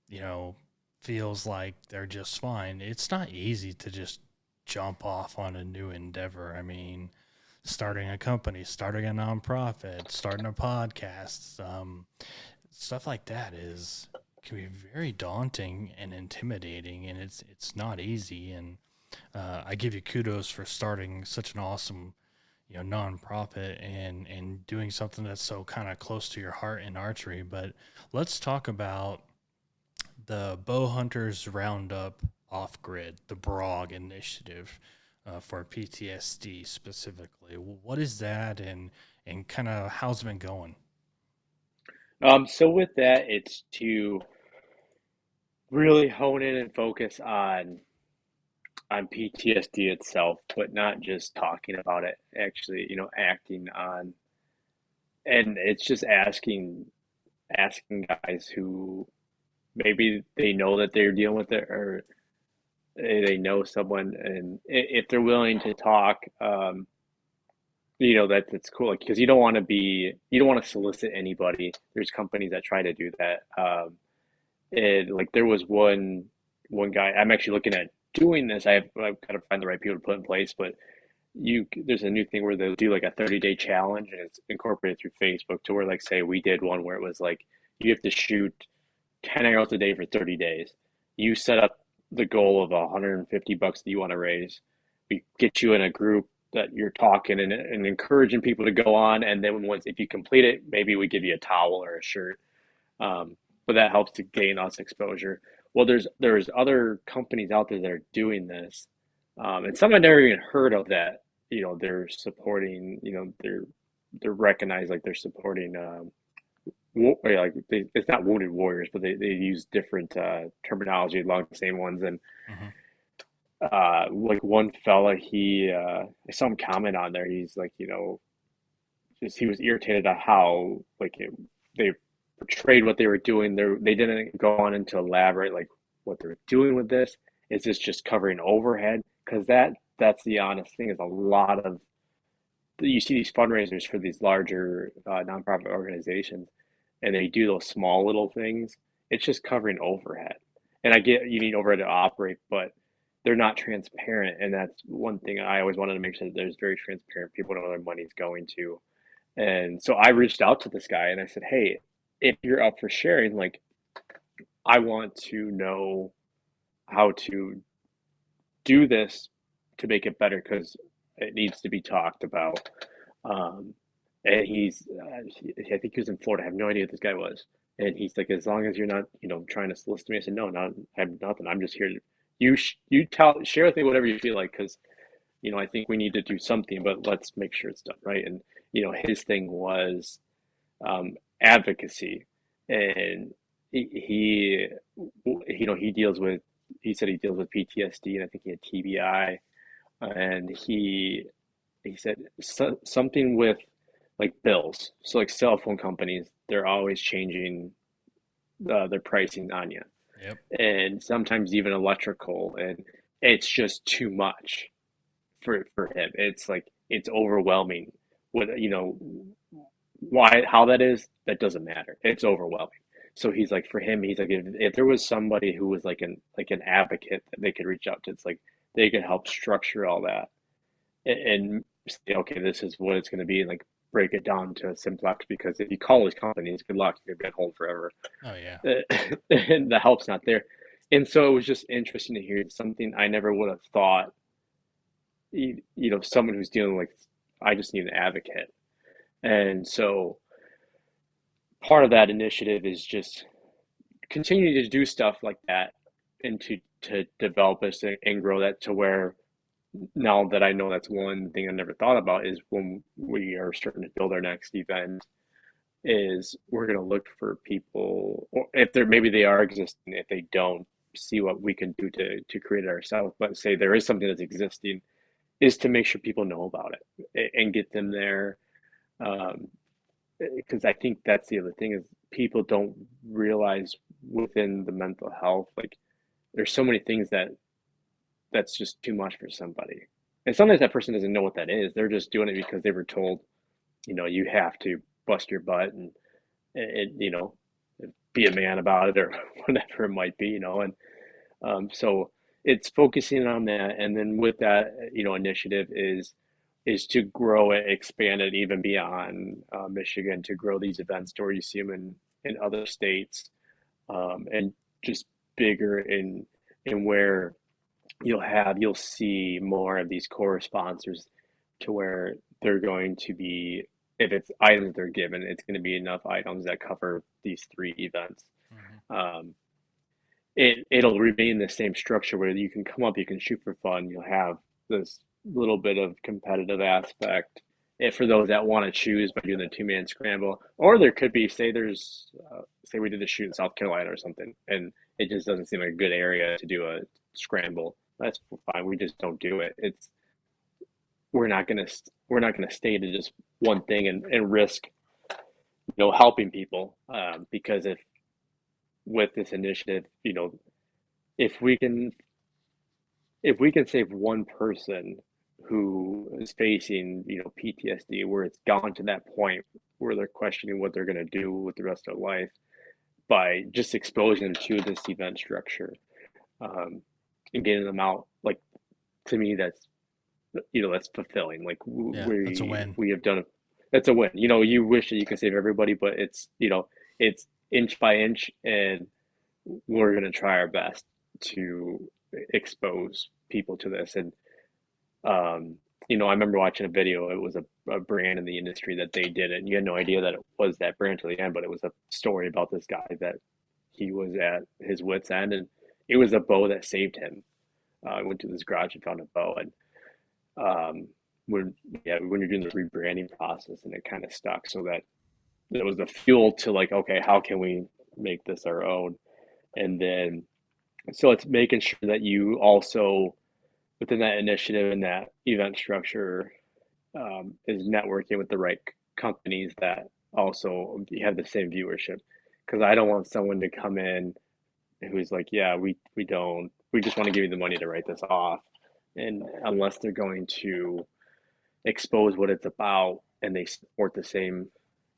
you know feels like they're just fine. It's not easy to just jump off on a new endeavor. I mean, starting a company, starting a nonprofit, starting a podcast, stuff like that is can be very daunting and intimidating, and it's not easy. And I give you kudos for starting such an awesome nonprofit and doing something that's so kind of close to your heart in archery. But let's talk about the Bowhunters Roundup off grid, the BROG initiative for PTSD specifically. What is that, and kind of how's it been going?
So with that, it's to really hone in and focus on PTSD itself, but not just talking about it, actually, acting on, and it's just asking guys who, maybe they know that they're dealing with it, or they know someone, and if they're willing to talk, that's cool. Like, because you don't want to solicit anybody. There's companies that try to do that. And like there was one guy. I'm actually looking at doing this. I've got to find the right people to put in place, but there's a new thing where they'll do like a 30-day challenge, and it's incorporated through Facebook to where, like, say we did one where it was like you have to shoot 10 arrows a day for 30 days. You set up the goal of $150 that you want to raise. We get you in a group that you're talking and encouraging people to go on, and then once if you complete it, maybe we give you a towel or a shirt. But that helps to gain us exposure. Well, there's other companies out there that are doing this, and some I've never even heard of that. They're supporting. They're recognized, like they're supporting. It's not wounded warriors, but they use different terminology along the same ones. And
Hmm.
like one fella, I saw him comment on there. He's like, just he was irritated at how they portrayed what they were doing. They didn't go on into elaborate like what they're doing with this. Is this just covering overhead? Because that's the honest thing, is a lot of you see these fundraisers for these larger nonprofit organizations, and they do those small little things. It's just covering overhead. And I get you need overhead to operate, but they're not transparent. And that's one thing I always wanted to make sure that there's very transparent. People know where their money's going to. And so I reached out to this guy and I said, hey, if you're up for sharing, like, I want to know how to do this to make it better because it needs to be talked about. Um, and I think he was in Florida. I have no idea who this guy was. And he's like, as long as you're not, trying to solicit me. I said, no, not, I have nothing. I'm just here to, share with me whatever you feel like, because, I think we need to do something, but let's make sure it's done right. And, his thing was advocacy. And he, he deals with, he said he deals with PTSD, and I think he had TBI. And he said something with like bills. So like cell phone companies, they're always changing their pricing on you,
Yep.
and sometimes even electrical, and it's just too much for him. It's like it's overwhelming. What why how that is, that doesn't matter. It's overwhelming. So he's like, for him, he's like, if there was somebody who was like an advocate that they could reach out to, it's like they could help structure all that and say, okay, this is what it's going to be, and like break it down to simplex. Because if you call these companies, good luck, you're gonna be at home forever,
Oh yeah.
and the help's not there. And so it was just interesting to hear something I never would have thought. Someone who's dealing with, I just need an advocate, and so part of that initiative is just continuing to do stuff like that, and to develop us and grow that to where, now that I know, that's one thing I never thought about, is when we are starting to build our next event, is we're going to look for people, or if they're, maybe they are existing, if they don't, see what we can do to create it ourselves. But say there is something that's existing, is to make sure people know about it and get them there. Um, because I think that's the other thing, is people don't realize within the mental health, like there's so many things that's just too much for somebody. And sometimes that person doesn't know what that is. They're just doing it because they were told, you have to bust your butt and be a man about it, or whatever it might be, and so it's focusing on that. And then with that, initiative is to grow it, expand it even beyond Michigan, to grow these events to where you see them in other states, and just bigger in where you'll see more of these core sponsors, to where they're going to be, if it's items they're given, it's going to be enough items that cover these three events.
Hmm.
Um, it'll remain the same structure where you can come up, you can shoot for fun, you'll have this little bit of competitive aspect, if for those that want to choose by doing the two-man scramble. Or there could be, say we did a shoot in South Carolina or something, and it just doesn't seem like a good area to do a scramble. That's fine. We just don't do it. We're not gonna stay to just one thing and risk helping people, because if with this initiative, if we can if we can save one person who is facing, PTSD, where it's gone to that point where they're questioning what they're going to do with the rest of their life by just exposing them to this event structure, um, and getting them out, like, to me, that's fulfilling. Like,
Yeah, that's a win.
we have done it. That's a win. You wish that you could save everybody, but it's inch by inch, and we're going to try our best to expose people to this. And I remember watching a video. It was a brand in the industry that they did it, and you had no idea that it was that brand till the end. But it was a story about this guy that he was at his wit's end, and it was a bow that saved him. I went to this garage and found a bow, and um, when you're doing the rebranding process, and it kind of stuck, so that it was the fuel to, like, okay, how can we make this our own? And then so it's making sure that you also, within that initiative and that event structure, is networking with the right companies that also have the same viewership. Because I don't want someone to come in who's like, yeah, we just want to give you the money to write this off. And unless they're going to expose what it's about and they support the same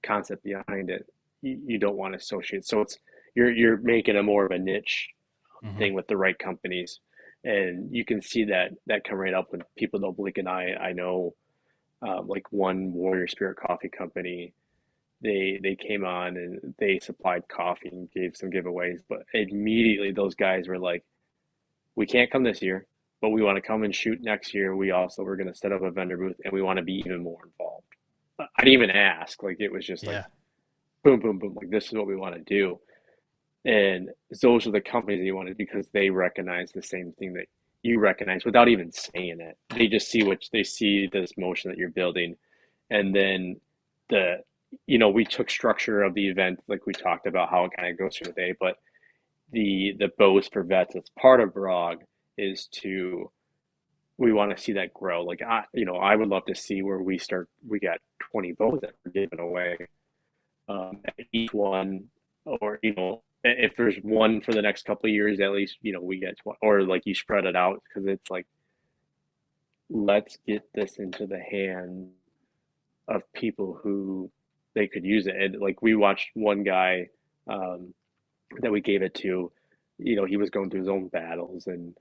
concept behind it, you don't want to associate. So you're making a more of a niche
Hmm.
thing with the right companies, and you can see that come right up when people don't blink an eye. I know, like one Warrior Spirit coffee company, they came on and they supplied coffee and gave some giveaways, but immediately those guys were like, we can't come this year, but we want to come and shoot next year. We're going to set up a vendor booth, and we want to be even more involved. I didn't even ask. Like, it was just like
Yeah.
boom, boom, boom. Like, this is what we want to do. And those are the companies that you want to, because they recognize the same thing that you recognize without even saying it. They see this motion that you're building. And then the, we took structure of the event, like we talked about how it kind of goes through the day, but the bows for vets as part of BROG is to, we want to see that grow. Like, I would love to see where we got 20 bows that were given away, each one, or if there's one for the next couple of years, at least we get 20, or like you spread it out, because it's like, let's get this into the hands of people who they could use it. And like, we watched one guy, um, that we gave it to, he was going through his own battles, and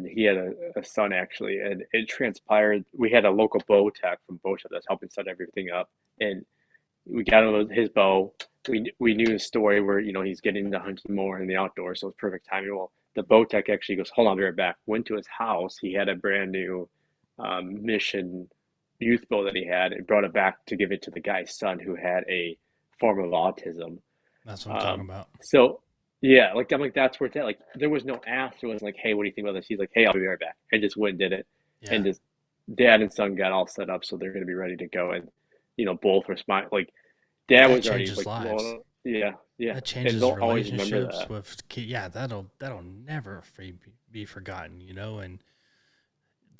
he had a son, actually, and it transpired we had a local bow tech from Bow Shop that's helping set everything up, and we got him his bow. We knew his story where he's getting into hunting more in the outdoors, so it's perfect timing. Well, the bow tech actually goes, hold on, be right back. Went to his house. He had a brand new, Mission youth bow that he had, and brought it back to give it to the guy's son who had a form of autism.
That's what I'm talking about.
So yeah, like, I'm like, that's where it's at. Like, there was no ask. It was like, hey, what do you think about this? He's like, hey, I'll be right back. And just went and did it, and
Yeah.
just dad and son got all set up, so they're going to be ready to go. And both were smart. Like, dad
That
was already
changes
like
lives.
blowing up. Yeah, yeah,
That
and
changes
they'll always remember
relationships
that.
with yeah, that'll never be forgotten, and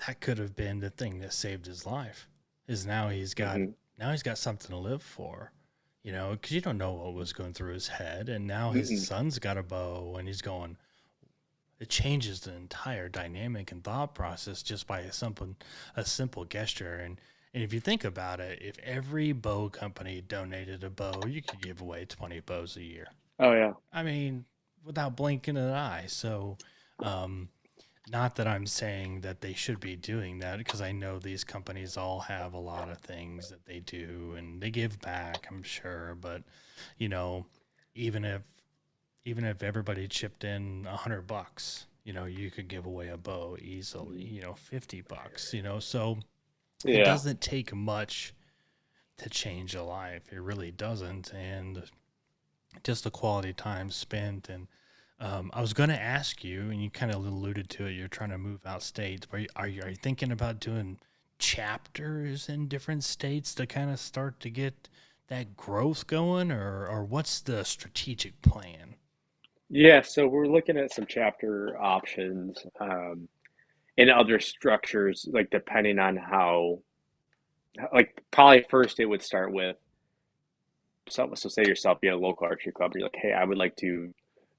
that could have been the thing that saved his life. Is
Hmm.
now he's got something to live for, because you don't know what was going through his head, and now his
Mm-mm.
son's got a bow, and he's going. It changes the entire dynamic and thought process just by a simple gesture. And if you think about it, if every bow company donated a bow, you could give away 20 bows a year.
Oh yeah.
I mean, without blinking an eye. So, um, not that I'm saying that they should be doing that, because I know these companies all have a lot of things that they do and they give back, I'm sure. But, you know, even if even if everybody chipped in $100, you could give away a bow easily, $50, so it
Yeah.
doesn't take much to change a life. It really doesn't. And just the quality time spent. And I was going to ask you, and you kind of alluded to it, you're trying to move out states. But are you thinking about doing chapters in different states to kind of start to get that growth going, or what's the strategic plan?
Yeah, so we're looking at some chapter options, and other structures, like, depending on how, like, probably first it would start with, so say yourself, be a local archery club. You're like, hey, I would like to.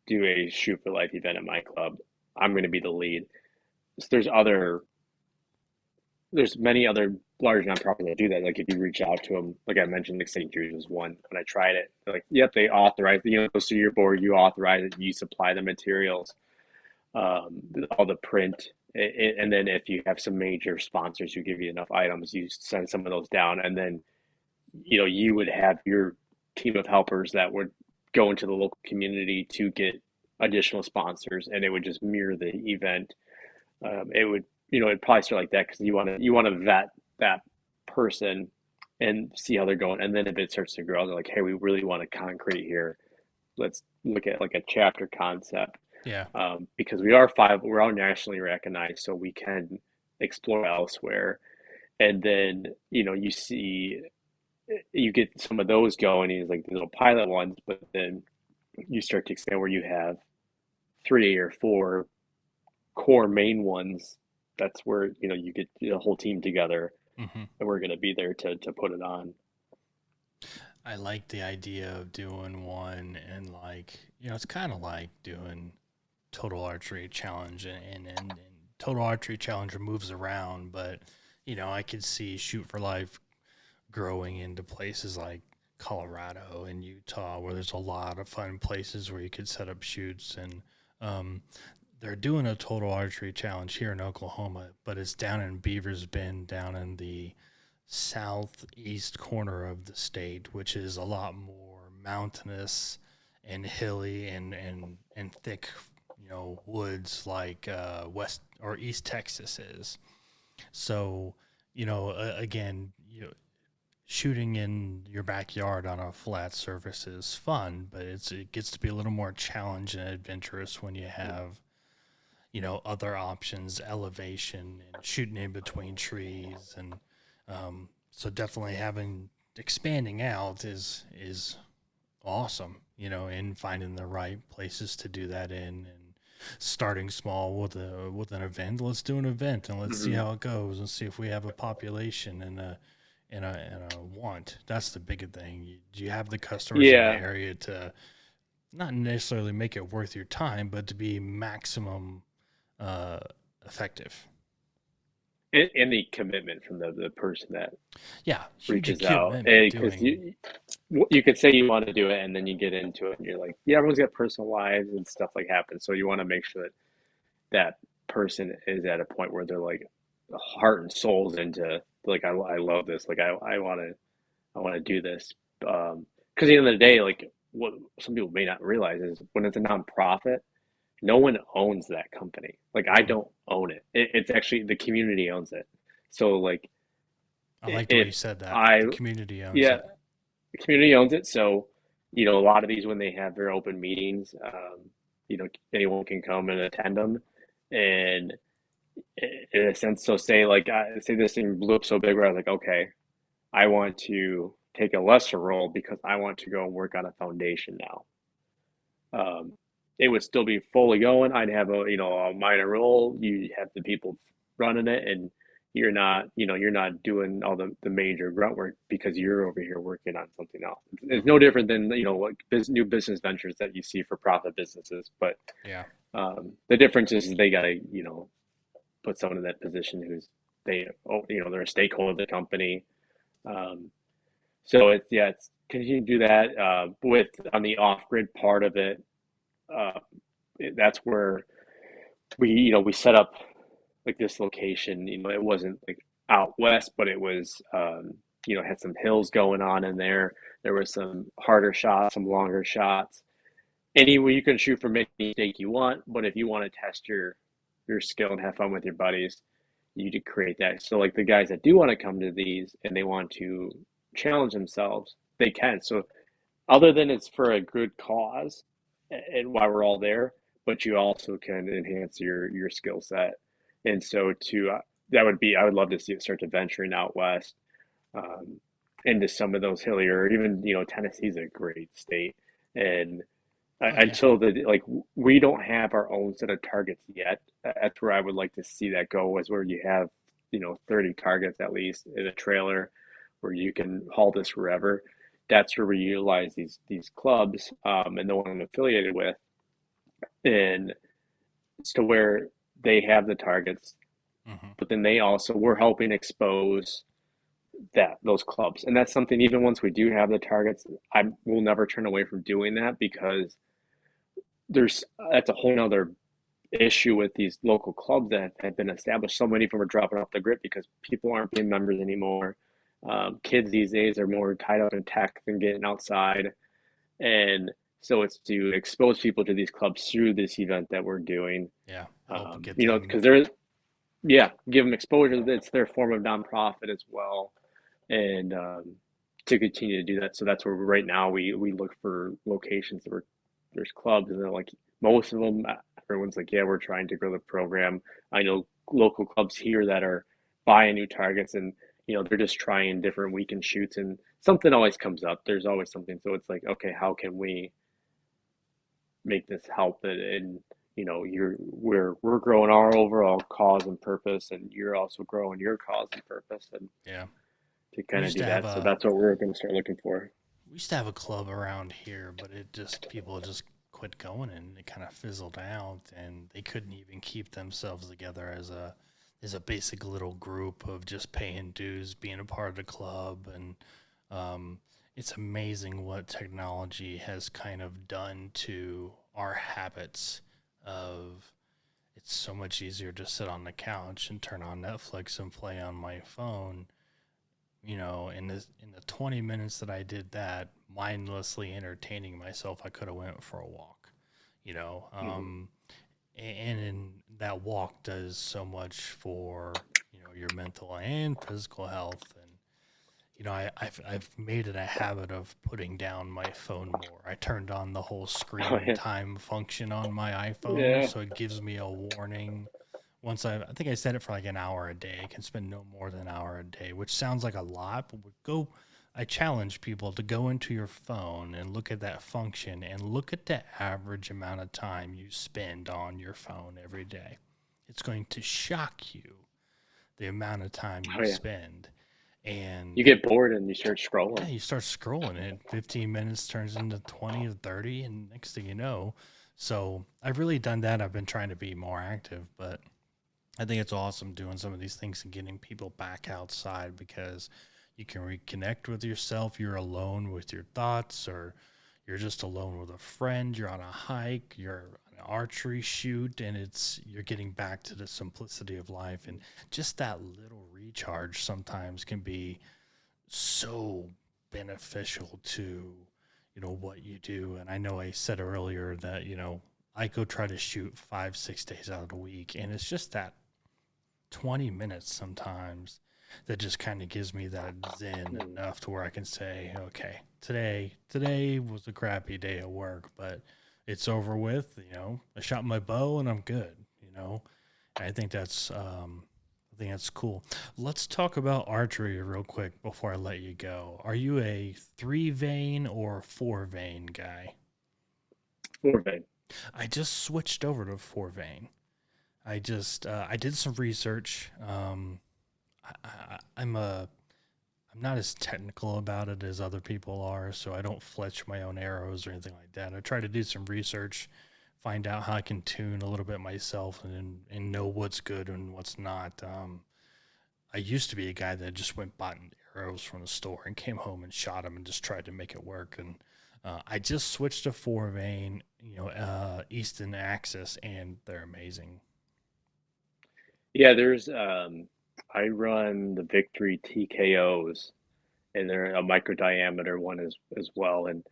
do a shoot for life event at my club, I'm going to be the lead. So there's many other large nonprofits that do that. Like if you reach out to them, like I mentioned, like St. Jude's was one. When I tried it, they're like, yep, they authorize, it goes through your board, you authorize it, you supply the materials, all the print. And then if you have some major sponsors who give you enough items, you send some of those down. And then, you would have your team of helpers that would go into the local community to get additional sponsors, and it would just mirror the event. It would, it'd probably start like that because you want to vet that person and see how they're going, and then if it starts to grow, they're like, hey, we really want to concrete here. Let's look at like a chapter concept,
Yeah.
because we're all nationally recognized, so we can explore elsewhere. And then you get some of those going, and it's like the little pilot ones, but then you start to expand where you have 3 or 4 core main ones. That's where you get the whole team together,
Hmm.
and we're going to be there to put it on.
I like the idea of doing one and like, it's kind of like doing Total Archery Challenge and Total Archery Challenger moves around, but I could see Shoot for Life growing into places like Colorado and Utah, where there's a lot of fun places where you could set up shoots. And um, they're doing a total archery challenge here in Oklahoma, but it's down in Beavers Bend, down in the southeast corner of the state, which is a lot more mountainous and hilly and thick, woods like West or East Texas is. So, again, shooting in your backyard on a flat surface is fun, but it gets to be a little more challenging and adventurous when you have other options, elevation, and shooting in between trees, and so definitely having expanding out is awesome. And finding the right places to do that in, and starting small with an event. Let's do an event and let's see
Hmm.
how it goes and see if we have a population and a want. That's the big thing. Do you have the customers in the
Yeah,
area to not necessarily make it worth your time, but to be maximum uh, effective?
and the commitment from the person that
Yeah, huge
reaches out,
commitment
because
doing.
you could say you want to do it, and then you get into it, and you're like, yeah, everyone's got personal lives and stuff like happens, so you want to make sure that that person is at a point where they're like heart and souls into like I love this, like I want to do this, because at the end of the day, like what some people may not realize is when it's a nonprofit, no one owns that company. Like I
Mhm.
don't own it. It's actually the community owns it. So like
I like the way
if
you said that.
I
The community owns
yeah,
it.
the community owns it. So a lot of these when they have their open meetings, anyone can come and attend them, and in a sense, so say like say this thing blew up so big where I was like, okay, I want to take a lesser role because I want to go and work on a foundation now. Um, it would still be fully going. I'd have a minor role. You have the people running it, and you're not doing all the major grunt work because you're over here working on something else. It's no
Hmm.
different than like new business ventures that you see for profit businesses, but
Yeah.
the difference is they got to put someone in that position who's they're a stakeholder of the company. Um, so it's continue to do that with on the off grid part of it. Uh, that's where we set up like this location. It wasn't like out west, but it was had some hills going on in there. There was some harder shots, some longer shots. Anyway, you can shoot from any stake you want, but if you want to test your skill and have fun with your buddies, you to create that. So like the guys that do want to come to these and they want to challenge themselves, they can. So other than it's for a good cause and why we're all there, but you also can enhance your skill set. And so that would be I would love to see it start to venturing out west, um, into some of those hillier, even Tennessee's a great state, and
Oh yeah.
until we don't have our own set of targets yet. That's where I would like to see that go, is where you have 30 targets at least in a trailer where you can haul this wherever. That's where we utilize these clubs, and the one I'm affiliated with. and it's to where they have the targets,
Hmm.
but then we're helping expose that those clubs, and that's something. Even once we do have the targets, I will never turn away from doing that, because there's that's a whole nother issue with these local clubs that have been established. So many of them are dropping off the grid because people aren't being members anymore. Kids these days are more tied up in tech than getting outside, and so it's to expose people to these clubs through this event that we're doing.
Yeah, help get
You know,
them.
because there's, yeah, give them exposure. It's their form of nonprofit as well, and to continue to do that. So that's where right now we look for locations that were there's clubs, and they're like most of them. Everyone's like, yeah, we're trying to grow the program. I know local clubs here that are buying new targets, and they're just trying different weekend shoots, and something always comes up. There's always something. So it's like, okay, how can we make this help? And we're growing our overall cause and purpose, and you're also growing your cause and purpose, and
Yeah,
to
we
kind of
used
do
to have
that. So
a
that's what we're going to start looking for.
we used to have a club around here, but it just people just quit going and it kind of fizzled out, and they couldn't even keep themselves together as a basic little group of just paying dues, being a part of the club, and um, it's amazing what technology has kind of done to our habits of it's so much easier to sit on the couch and turn on Netflix and play on my phone. In the 20 minutes that I did that, mindlessly entertaining myself, I could have went for a walk. You know,
Hmm.
um, and that walk does so much for your mental and physical health. And I've made it a habit of putting down my phone more. I turned on the whole
Oh
screen
yeah,
time function on my iPhone,
yeah.
so it gives me a warning. Once I think I set it for like an hour a day. I can spend no more than an hour a day, which sounds like a lot, but would go. I challenge people to go into your phone and look at that function and look at the average amount of time you spend on your phone every day. It's going to shock you the amount of time you
Oh yeah.
spend.
You
And
get bored and you start
yeah,
scrolling.
you start scrolling and 15 minutes turns into 20 or 30 and next thing you know. So I've really done that. I've been trying to be more active, but I think it's awesome doing some of these things and getting people back outside because you can reconnect with yourself. You're alone with your thoughts, or you're just alone with a friend. You're on a hike, you're on an archery shoot, and you're getting back to the simplicity of life. And just that little recharge sometimes can be so beneficial to what you do. And I know I said earlier that I go try to shoot 5 6 days out of the week, and it's just that 20 minutes sometimes that just kind of gives me that zen
Mm.
enough to where I can say, okay, today was a crappy day at work, but it's over with. I shot my bow and I'm good. And I think that's cool. Let's talk about archery real quick before I let you go. Are you a 3 vein or 4 vein guy?
Four.
I just switched over to 4 vein. I did some research. I'm not as technical about it as other people are, so I don't fletch my own arrows or anything like that. I try to do some research, find out how I can tune a little bit myself, and know what's good and what's not. I used to be a guy that just went bought arrows from the store and came home and shot them and just tried to make it work. And I just switched to 4 vein, Easton Axis, and they're amazing.
Yeah, there's I run the Victory TKOs, and they're a micro diameter one as well. And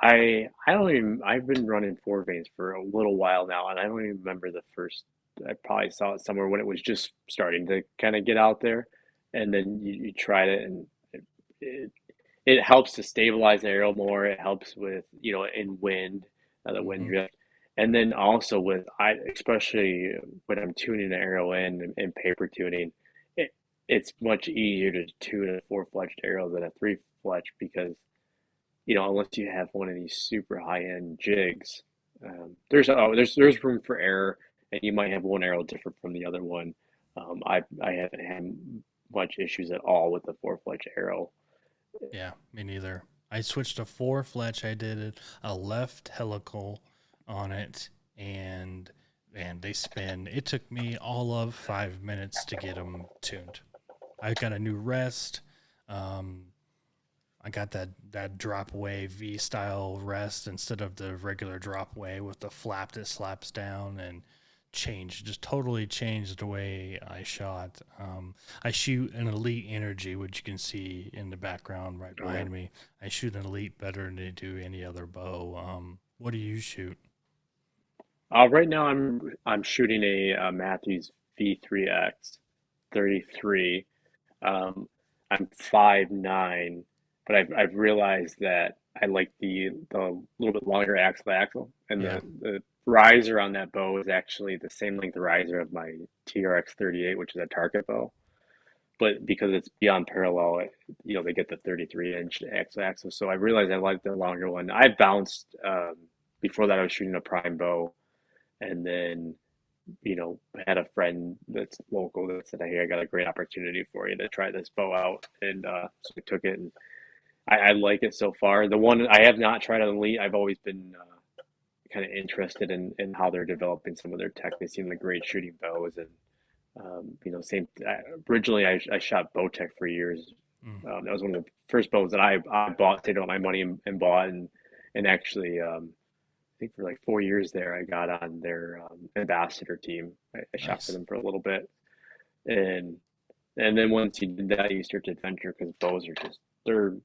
I don't even I've been running four veins for a little while now, and I don't even remember the first. I probably saw it somewhere when it was just starting to kind of get out there, and then you tried it, and it, it helps to stabilize the arrow more. It helps with in wind, the wind
Hmm.
drift, and then also with I especially when I'm tuning the arrow in paper tuning, it it's much easier to tune a four-fletched arrow than a three-fletched, because unless you have one of these super high-end jigs, there's room for error, and you might have one arrow different from the other one. I haven't had much issues at all with the four-fletched arrow.
Yeah, me neither. I switched to 4 fletch. I did a left helical on it, and they spin. It took me all of 5 minutes to get them tuned. I got a new rest. Um, I got that drop away V style rest instead of the regular drop away with the flap that slaps down, and just totally changed the way I shot. I shoot an elite energy, which you can see in the background right
Oh yeah.
behind me. I shoot an elite better than I do any other bow. What do you shoot?
Right now I'm shooting a Matthews V3X 33. Um, I'm 5'9", but I've realized that I like the little bit longer axle, and
Yeah,
the riser on that bow is actually the same length riser of my TRX 38, which is a target bow. But because it's beyond parallel, they get the 33-inch axle. So I realized I like the longer one. I bounced before that. I was shooting a prime bow, and then had a friend that's local that said, "Hey, I got a great opportunity for you to try this bow out," and so I took it, and I like it so far. The one I have not tried on Elite, I've always been kind of interested in how they're developing some of their tech. They seem like great shooting bows, and same. Originally, I shot Bowtech for years.
mm,
That was one of the first bows that I bought, saved all my money and bought, and actually. I think for like 4 years there, I got on their ambassador team. I shot for
nice.
them for a little bit, and and then once you did that, you start to adventure because bows are just they're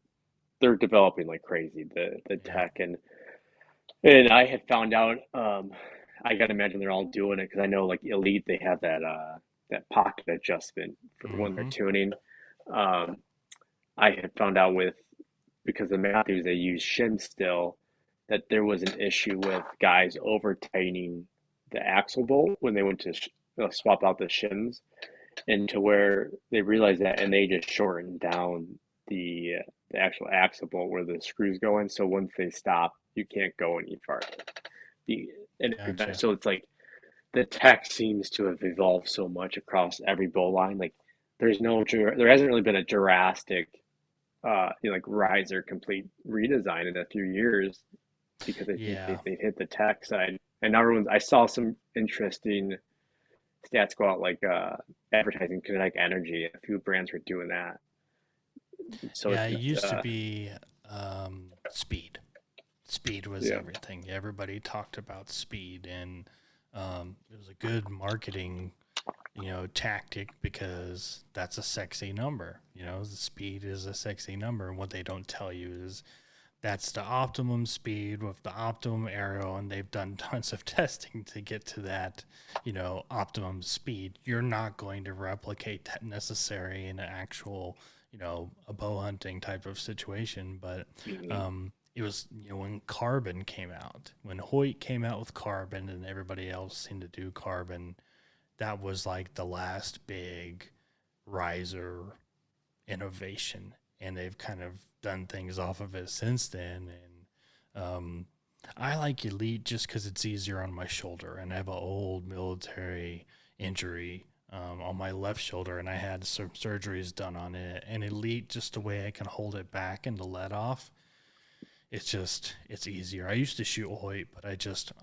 they're developing like crazy. The
Yeah.
tech and I had found out. I gotta imagine they're all doing it because I know like Elite they have that pocket adjustment for when they're
Mm-hmm.
tuning. Um, I had found out with because the Matthews they use shim still that there was an issue with guys over tightening the axle bolt when they went to swap out the shims, and to where they realized that and they just shortened down the actual axle bolt where the screws go in. So once they stop, you can't go any farther. The
Gotcha.
so it's like the tech seems to have evolved so much across every bow line. Like there hasn't really been a drastic like riser complete redesign in a few years because I think
Yeah.
they hit the tech side. And now I saw some interesting stats go out like advertising kinetic energy. A few brands were doing that. So
Yeah, it
it's
used to be speed. Speed was
yeah.
everything. Everybody talked about speed, and it was a good marketing, tactic because that's a sexy number. The speed is a sexy number, and what they don't tell you is that's the optimum speed with the optimum arrow, and they've done tons of testing to get to that, optimum speed. You're not going to replicate that necessary in an actual, a bow hunting type of situation, but
Mhm.
it was, when carbon came out, when Hoyt came out with carbon and everybody else seemed to do carbon, that was like the last big riser innovation, and they've kind of done things off of it since then. And I like Elite just because it's easier on my shoulder, and I have an old military injury on my left shoulder, and I had some surgeries done on it. And Elite, just the way I can hold it back and the let off, it's easier. I used to shoot Hoyt, but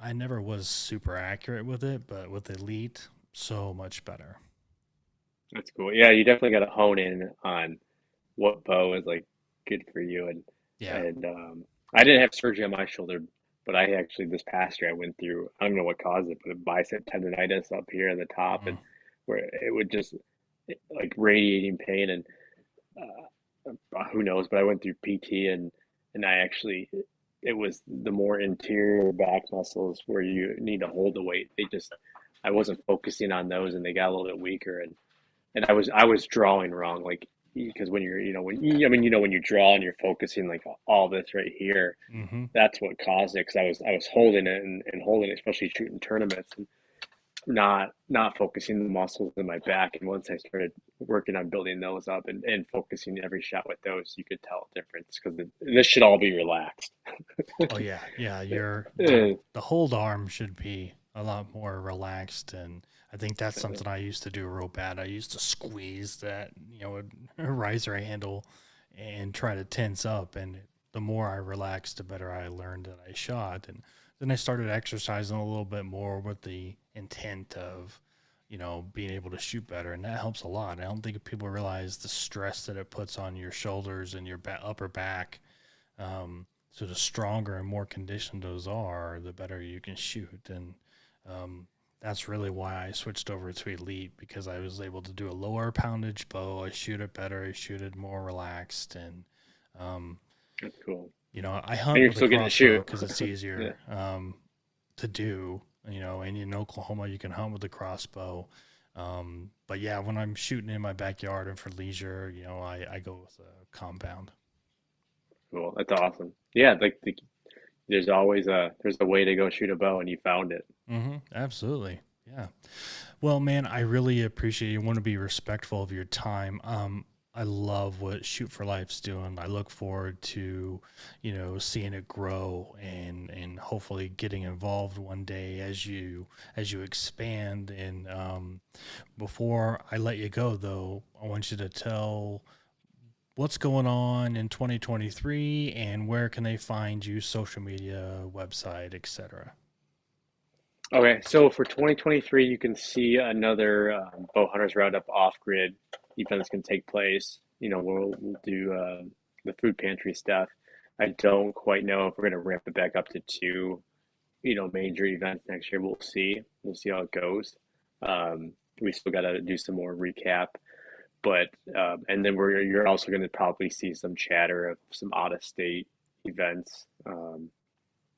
I never was super accurate with it. But with Elite, so much better.
That's cool. Yeah, you definitely got to hone in on what bow is like good for you.
Yeah.
And I didn't have surgery on my shoulder, but I actually this past year I went through I don't know what caused it, but a bicep tendonitis up here at the top,
Mm.
and where it would just like radiating pain and who knows, but I went through PT and I actually it was the more interior back muscles where you need to hold the weight. I wasn't focusing on those and they got a little bit weaker and I was drawing wrong like because when you're when you draw and you're focusing like all this right here,
Mm-hmm.
that's what caused it because I was holding it and holding it, especially shooting tournaments and not focusing the muscles in my back. And once I started working on building those up and focusing every shot with those, you could tell a difference because this should all be relaxed.
Oh yeah, yeah. Your
Uh,
the hold arm should be a lot more relaxed, and I think that's something I used to do real bad. I used to squeeze that riser handle and try to tense up, and the more I relaxed, the better I learned that I shot. And then I started exercising a little bit more with the intent of, being able to shoot better, and that helps a lot. I don't think people realize the stress that it puts on your shoulders and your upper back. So the stronger and more conditioned those are, the better you can shoot. And that's really why I switched over to Elite, because I was able to do a lower poundage bow. I shoot it better. I shoot it more relaxed, and um,
That's cool.
I
And
hunt
you're
with a
still getting to
crossbow
shoot.
because it's
Yeah.
easier to do. And in Oklahoma, you can hunt with a crossbow. But yeah, when I'm shooting in my backyard and for leisure, I go with a compound.
Cool. That's awesome. Yeah, like there's a way to go shoot a bow, and you found it.
Absolutely. Yeah. Well, man, I really appreciate you. Want to be respectful of your time. I love what Shoot for Life's doing. I look forward to, seeing it grow and hopefully getting involved one day as you expand. And before I let you go, though, I want you to tell what's going on in 2023 and where can they find you, social media, website, etc.
Okay, so for 2023, you can see another Bowhunters Roundup off-grid event that's going to take place. We'll do the food pantry stuff. I don't quite know if we're going to ramp it back up to two, major events next year. We'll see. We'll see how it goes. We still got to do some more recap, but and then you're also going to probably see some chatter of some out-of-state events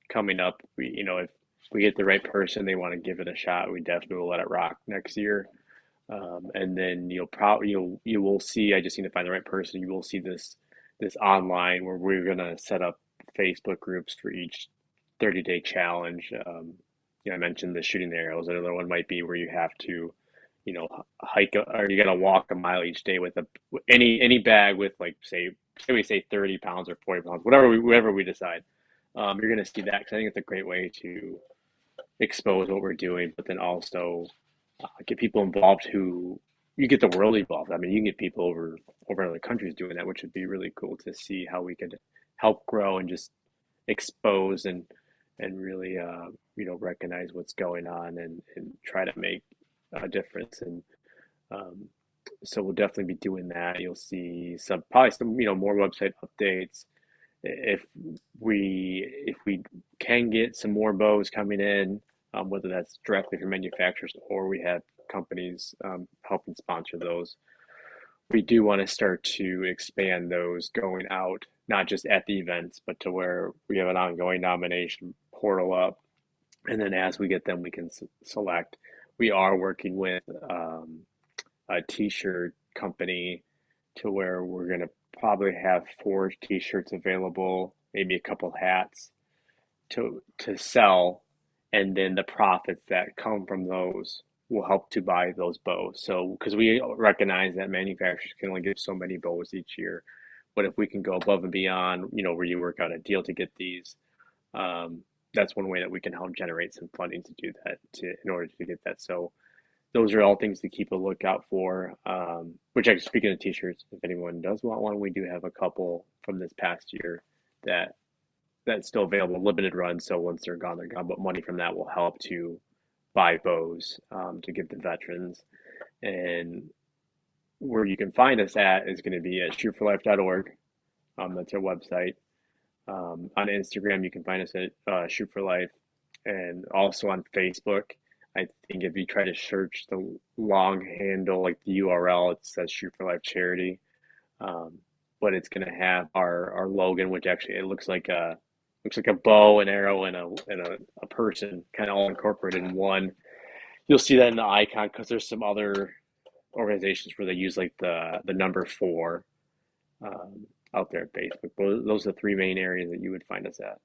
coming up. If we get the right person, they want to give it a shot, we definitely will let it rock next year. And then you will see. I just need to find the right person. You will see this online where we're gonna set up Facebook groups for each 30-day challenge. I mentioned the shooting the arrows. Another one might be where you have to, hike or you gotta walk a mile each day with any bag with like say we say 30 pounds or 40 pounds, whatever we decide. You're gonna see that because I think it's a great way to expose what we're doing, but then also get people involved who you get the world involved. I mean, you can get people over in other countries doing that, which would be really cool to see how we could help grow and just expose and really recognize what's going on and try to make a difference. And um, so we'll definitely be doing that. You'll see probably some more website updates if we can get some more bows coming in, whether that's directly from manufacturers or we have companies helping sponsor those. We do want to start to expand those going out, not just at the events, but to where we have an ongoing nomination portal up, and then as we get them, we can select. We are working with a t-shirt company to where we're going to probably have 4 t-shirts available, maybe a couple hats to sell, and then the profits that come from those will help to buy those bows. So because we recognize that manufacturers can only give so many bows each year, but if we can go above and beyond, where you work out a deal to get these, um, that's one way that we can help generate some funding to do that in order to get that. So those are all things to keep a lookout for. Which, actually, speaking of t-shirts, if anyone does want one, we do have a couple from this past year that that's still available, limited run. So once they're gone, they're gone. But money from that will help to buy bows to give to veterans. And where you can find us at is going to be at shootforlife.org. That's our website. On Instagram, you can find us at Shoot for Life, and also on Facebook. I think if you try to search the long handle, like the URL, it says Shoot for Life Charity. Um, but it's going to have our logo, which actually it looks like a bow, an arrow, and a person kind of all incorporated in one. You'll see that in the icon because there's some other organizations where they use like the number 4 out there at Facebook. Those are the 3 main areas that you would find us at.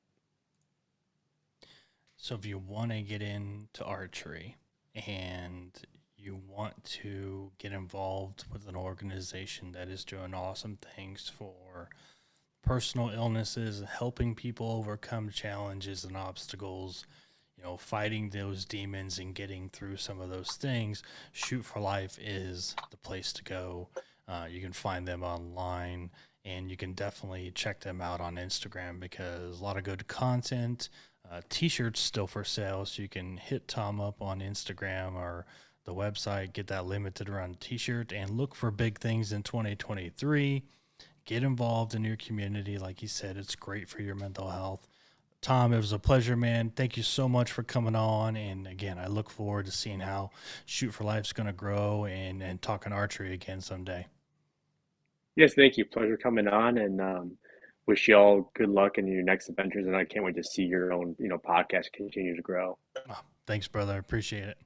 So if you want to get into archery and you want to get involved with an organization that is doing awesome things for personal illnesses, helping people overcome challenges and obstacles, fighting those demons and getting through some of those things, Shoot for Life is the place to go. You can find them online, and you can definitely check them out on Instagram because a lot of good content, T-shirts still for sale, so you can hit Tom up on Instagram or the website, get that limited run T-shirt, and look for big things in 2023. Get involved in your community. Like you said, it's great for your mental health. Tom, it was a pleasure, man. Thank you so much for coming on. And again, I look forward to seeing how Shoot for Life's going to grow and talking archery again someday.
Yes, thank you. Pleasure coming on, and wish you all good luck in your next adventures. And I can't wait to see your own, podcast continue to grow.
Thanks, brother. I appreciate it.